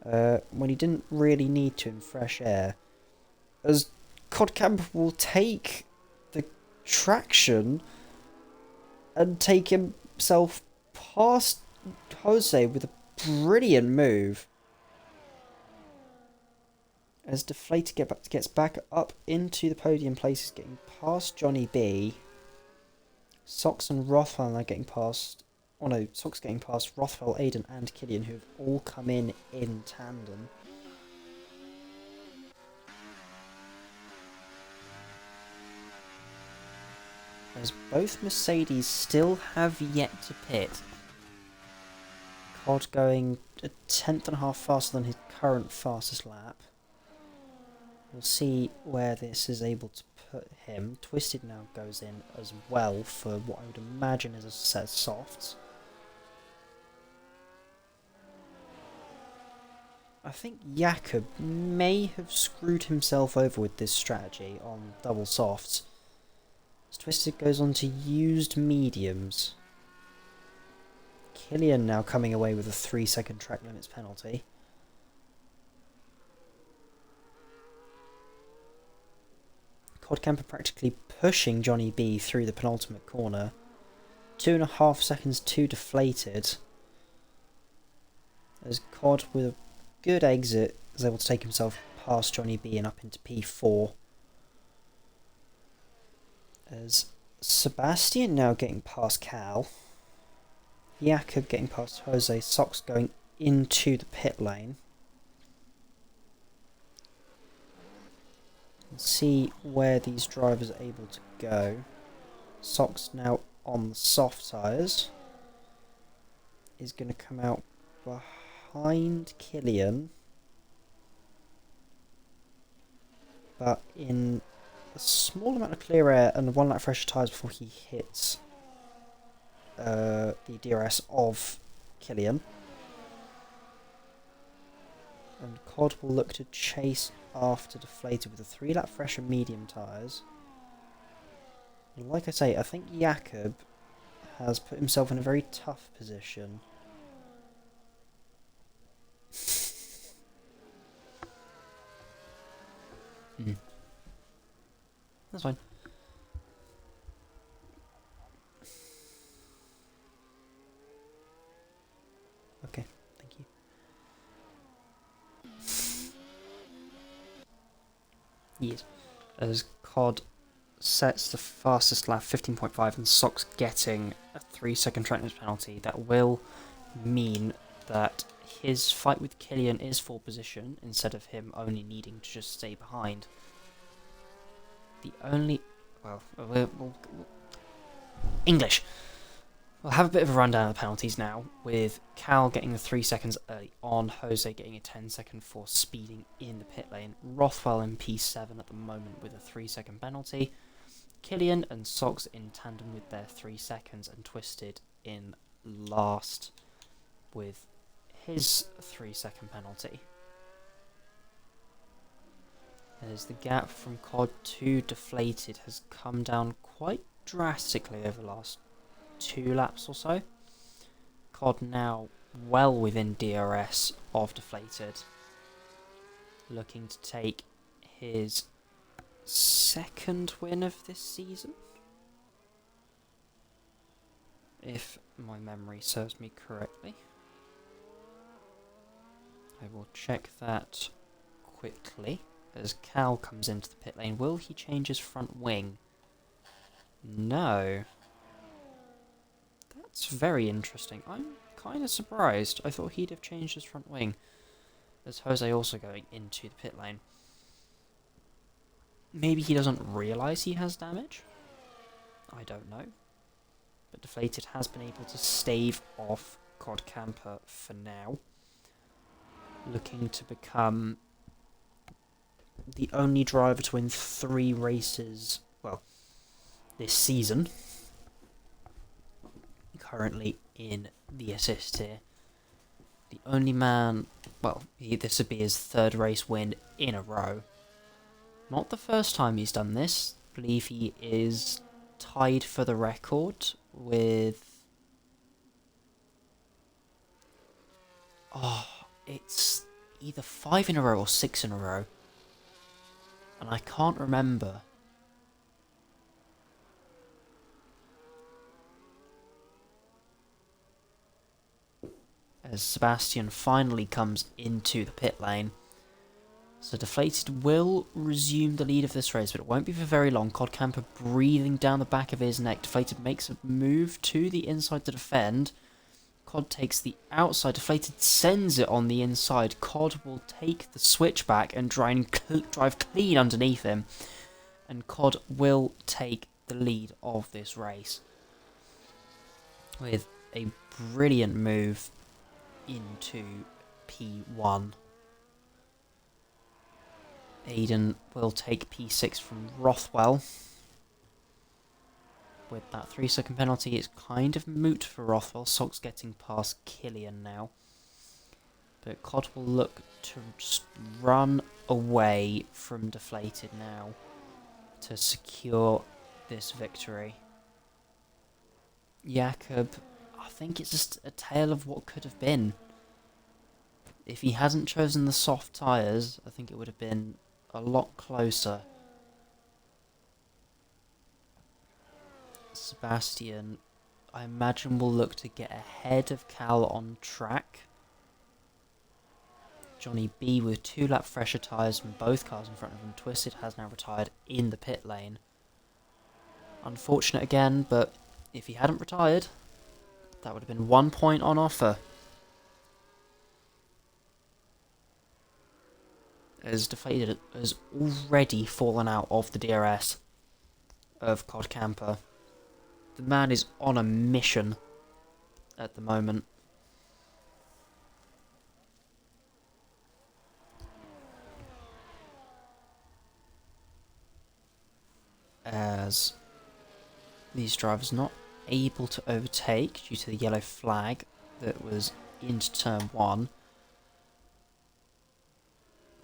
when he didn't really need to in fresh air. As Codcamp will take the traction and take himself past Jose with a brilliant move. As Deflated gets back up into the podium places, getting past Johnny B. Sox and Rothwell are getting past... Oh no, Sox getting past Rothwell, Aiden and Killian, who have all come in tandem. As both Mercedes still have yet to pit. Cod going 1/10.5 faster than his current fastest lap. We'll see where this is able to put him. Twisted now goes in as well for what I would imagine is a set of softs. I think Jakob may have screwed himself over with this strategy on double softs. As Twisted goes on to used mediums. Killian now coming away with a 3-second track limits penalty. Codcamper practically pushing Johnny B through the penultimate corner. 2.5 seconds to deflated. As Cod, with a good exit, is able to take himself past Johnny B and up into P4. As Sebastian now getting past Cal. Jakob getting past Jose. Sox going into the pit lane. Let's see where these drivers are able to go. Sox now on the soft tyres. Is going to come out behind Killian. But in a small amount of clear air and 1 lap fresher tyres before he hits the DRS of Killian. And Cod will look to chase after deflated with a 3 lap fresher medium tyres. And like I say, I think Jakob has put himself in a very tough position. That's fine. Okay, thank you. Yes. As Cod sets the fastest lap, 15.5, and Sox getting a 3-second trackness penalty, that will mean that his fight with Killian is full position, instead of him only needing to just stay behind. The only... well, English! We'll have a bit of a rundown of the penalties now, with Cal getting the 3 seconds early on, Jose getting a 10-second for speeding in the pit lane, Rothwell in P7 at the moment with a 3-second penalty, Killian and Sox in tandem with their 3 seconds, and Twisted in last with his 3-second penalty. As the gap from Cod to deflated has come down quite drastically over the last 2 laps or so. Cod now well within DRS of deflated, looking to take his 2nd win of this season, if my memory serves me correctly. I will check that quickly. As Cal comes into the pit lane, will he change his front wing? No. That's very interesting. I'm kind of surprised. I thought he'd have changed his front wing. As Jose also going into the pit lane. Maybe he doesn't realise he has damage? I don't know. But Deflated has been able to stave off Cod Camper for now. Looking to become the only driver to win 3 races, well, this season. Currently in the assist tier. The only man, well, this would be his 3rd race win in a row. Not the first time he's done this. I believe he is tied for the record with... oh, it's either 5 in a row or 6 in a row. And I can't remember. As Sebastian finally comes into the pit lane. So Deflated will resume the lead of this race, but it won't be for very long. Cod Camper breathing down the back of his neck. Deflated makes a move to the inside to defend. Cod takes the outside. Deflated sends it on the inside. Cod will take the switchback and drive clean underneath him. And Cod will take the lead of this race. With a brilliant move into P1. Aiden will take P6 from Rothwell. With that 3-second penalty, it's kind of moot for Rothwell. Sox getting past Killian now. But Cod will look to just run away from Deflated now to secure this victory. Jakob, I think it's just a tale of what could have been. If he hadn't chosen the soft tyres, I think it would have been a lot closer. Sebastian, I imagine, will look to get ahead of Cal on track. Johnny B with 2-lap fresher tyres from both cars in front of him. Twisted has now retired in the pit lane. Unfortunate again, but if he hadn't retired, that would have been 1 point on offer. As Deflated has already fallen out of the DRS of Cod Camper. The man is on a mission at the moment. As these drivers not able to overtake due to the yellow flag that was into turn 1.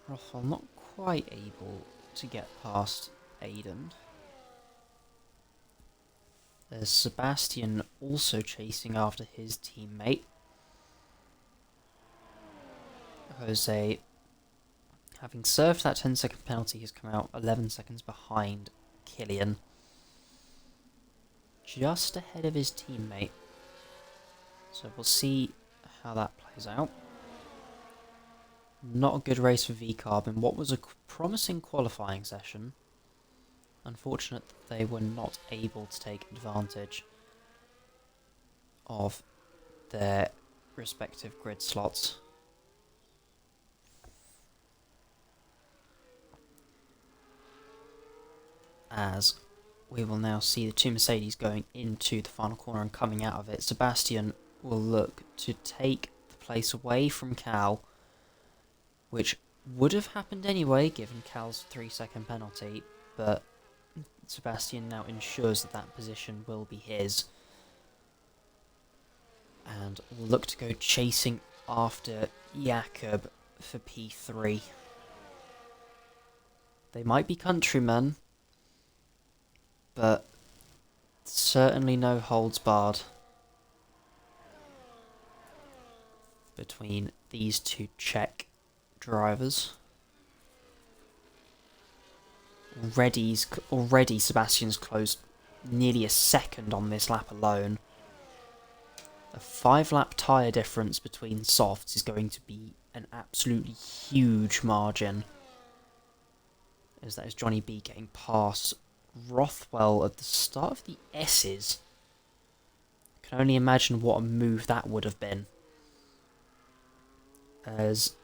Rothwell not quite able to get past Aiden. There's Sebastian also chasing after his teammate. Jose, having served that 10-second penalty, has come out 11 seconds behind Killian. Just ahead of his teammate. So we'll see how that plays out. Not a good race for V-Carb in what was a promising qualifying session. Unfortunate that they were not able to take advantage of their respective grid slots. As we will now see the two Mercedes going into the final corner and coming out of it. Sebastian will look to take the place away from Cal, which would have happened anyway given Cal's 3-second penalty, but Sebastian now ensures that that position will be his. And will look to go chasing after Jakob for P3. They might be countrymen, but certainly no holds barred between these two Czech drivers. Already Sebastian's closed nearly a second on this lap alone. A 5-lap tyre difference between softs is going to be an absolutely huge margin, as that is Johnny B getting past Rothwell at the start of the S's. Can only imagine what a move that would have been, as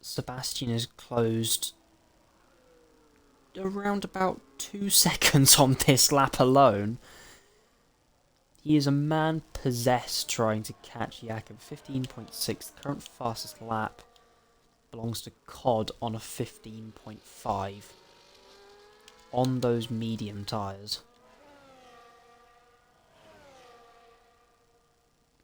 Sebastian has closed around about 2 seconds on this lap alone. He is a man possessed trying to catch Jakob. 15.6, the current fastest lap belongs to Cod on a 15.5 on those medium tyres.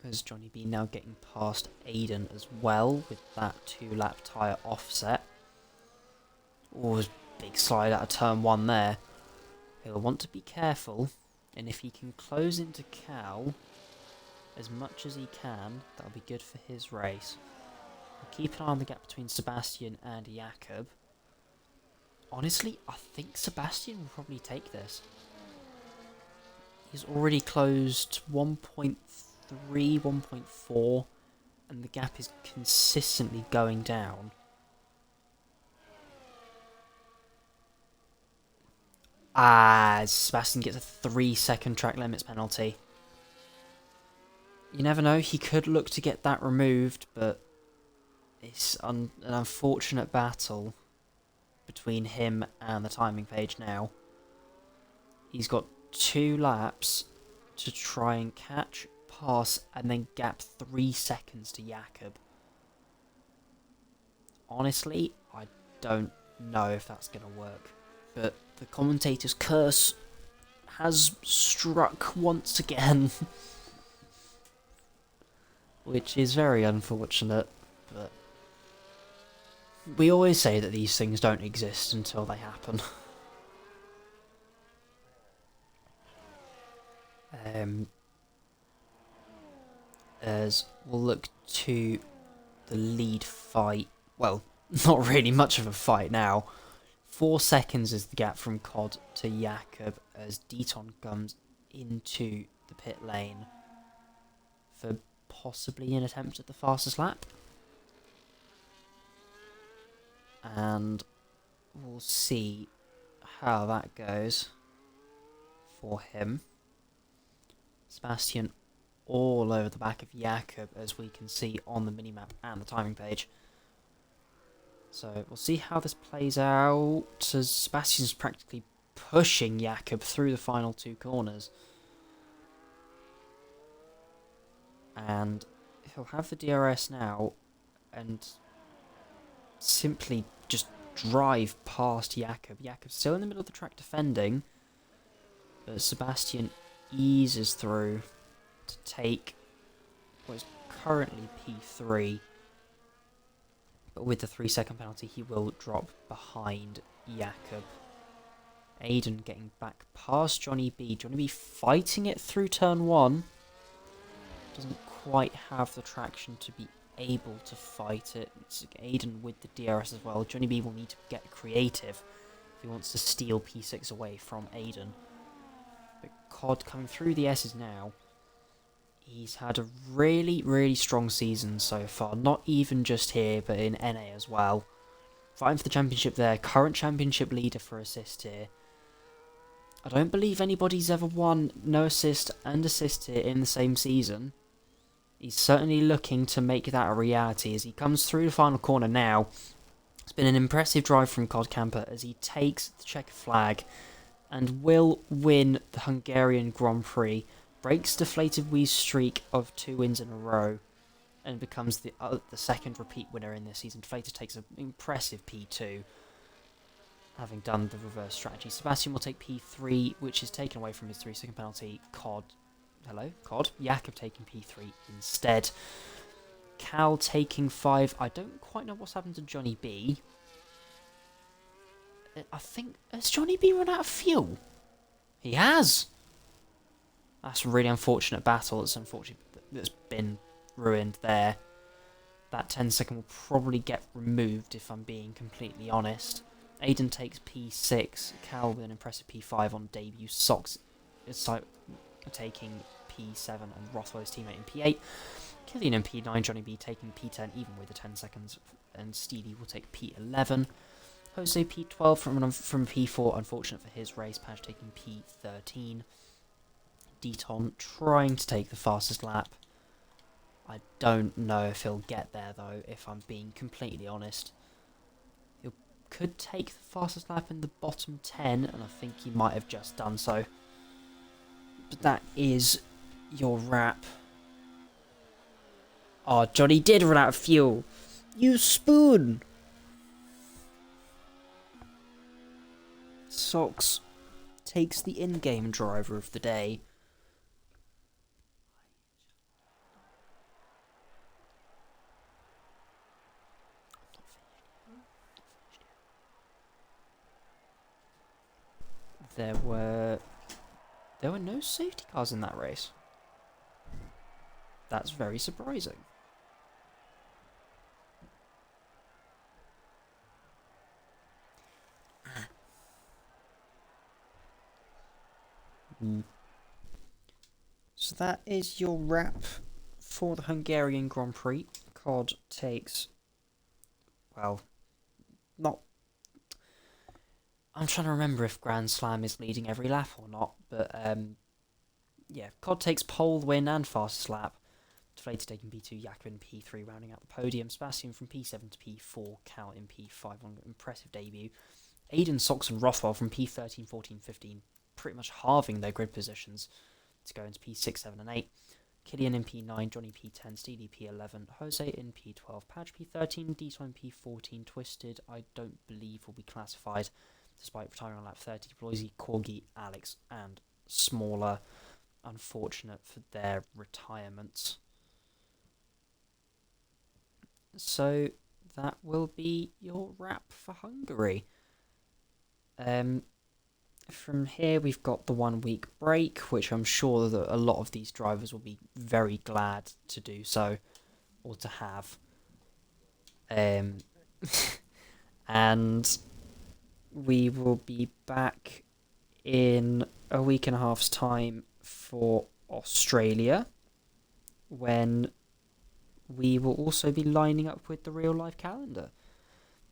As Johnny B now getting past Aiden as well with that 2-lap tyre offset. Oh, big slide out of turn 1 there. He'll want to be careful, and if he can close into Cal as much as he can, that'll be good for his race. We'll keep an eye on the gap between Sebastian and Jakob. Honestly, I think Sebastian will probably take this. He's already closed 1.3, 1.4, and the gap is consistently going down. Sebastian gets a 3-second track limits penalty. You never know, he could look to get that removed, but it's an unfortunate battle between him and the timing page now. He's got 2 laps to try and catch, pass, and then gap 3 seconds to Jakob. Honestly, I don't know if that's going to work, but the commentator's curse has struck once again. Which is very unfortunate, but we always say that these things don't exist until they happen. As we'll look to the lead fight. Well, not really much of a fight now. 4 seconds is the gap from Cod to Jakob as Deaton comes into the pit lane for possibly an attempt at the fastest lap. And we'll see how that goes for him. Sebastian all over the back of Jakob, as we can see on the minimap and the timing page. So we'll see how this plays out, as Sebastian's practically pushing Jakob through the final two corners. And he'll have the DRS now and simply just drive past Jakob. Jakob's still in the middle of the track defending, but Sebastian eases through to take what is currently P3. But with the 3-second penalty, he will drop behind Jakob. Aiden getting back past Johnny B. Johnny B fighting it through turn 1. Doesn't quite have the traction to be able to fight it. It's Aiden with the DRS as well. Johnny B will need to get creative if he wants to steal P6 away from Aiden. But COD coming through the S's now. He's had a really, really strong season so far. Not even just here, but in NA as well. Fighting for the championship there. Current championship leader for assist here. I don't believe anybody's ever won no assist and assist here in the same season. He's certainly looking to make that a reality as he comes through the final corner now. It's been an impressive drive from COD Camper as he takes the checkered flag and will win the Hungarian Grand Prix. Breaks Deflated Wee's streak of 2 wins in a row and becomes the second repeat winner in this season. Deflated takes an impressive P2, having done the reverse strategy. Sebastian will take P3, which is taken away from his 3-second penalty. COD. Jakob taking P3 instead. Cal taking 5. I don't quite know what's happened to Johnny B. I think... Has Johnny B run out of fuel? He has! That's a really unfortunate battle. It's unfortunate that's been ruined there. That 10-second will probably get removed if I'm being completely honest. Aiden takes P6. Cal with an impressive P5 on debut. Sox is taking P7 and Rothwell's teammate in P8. Killian in P9. Johnny B taking P10 even with the 10 seconds. And Steely will take P11. Jose P12 from P4. Unfortunate for his race. Padge taking P13. Deton trying to take the fastest lap. I don't know if he'll get there though, if I'm being completely honest. He could take the fastest lap in the bottom 10, and I think he might have just done so. But that is your wrap. Oh, Johnny did run out of fuel. You spoon! Sox takes the in-game driver of the day. There were no safety cars in that race. That's very surprising. So that is your wrap for the Hungarian Grand Prix. COD takes, well, not... I'm trying to remember if Grand Slam is leading every lap or not, but yeah, COD takes pole, win and fastest lap. Deflated taking P2, Jakob in P3 rounding out the podium. Sebastian from P7 to P4, Cal in P5 on an impressive debut. Aiden, Sox and Rothwell from P13, 14, 15, pretty much halving their grid positions to go into P6, 7 and 8. Killian in P9, Johnny P10, Steely P11, Jose in P12, Padge P13, Deton P14, Twisted I don't believe will be classified despite retiring on lap 30. Bloisy, Corgi, Alex and Smaller, unfortunate for their retirements. So that will be your wrap for Hungary. From here we've got the 1 week break, which I'm sure that a lot of these drivers will be very glad to do so, or to have. And we will be back in a week and a half's time for Australia, when we will also be lining up with the real life calendar.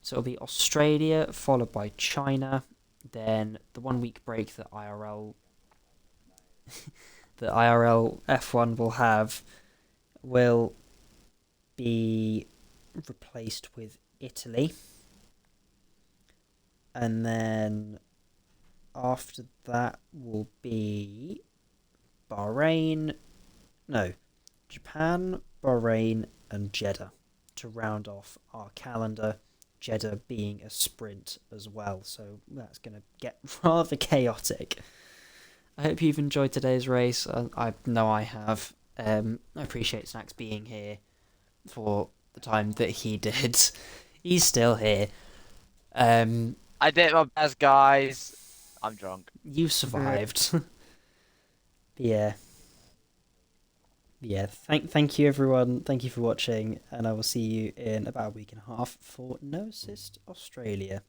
So it'll be Australia, followed by China, then the 1 week break that IRL F1 will have will be replaced with Italy. And then after that will be Japan, Bahrain, and Jeddah to round off our calendar. Jeddah being a sprint as well, so that's going to get rather chaotic. I hope you've enjoyed today's race. I know I have. I appreciate Snacks being here for the time that he did. He's still here. I did my best, guys. I'm drunk. You survived. Yeah. Thank you, everyone. Thank you for watching, and I will see you in about a week and a half for No Assist Australia.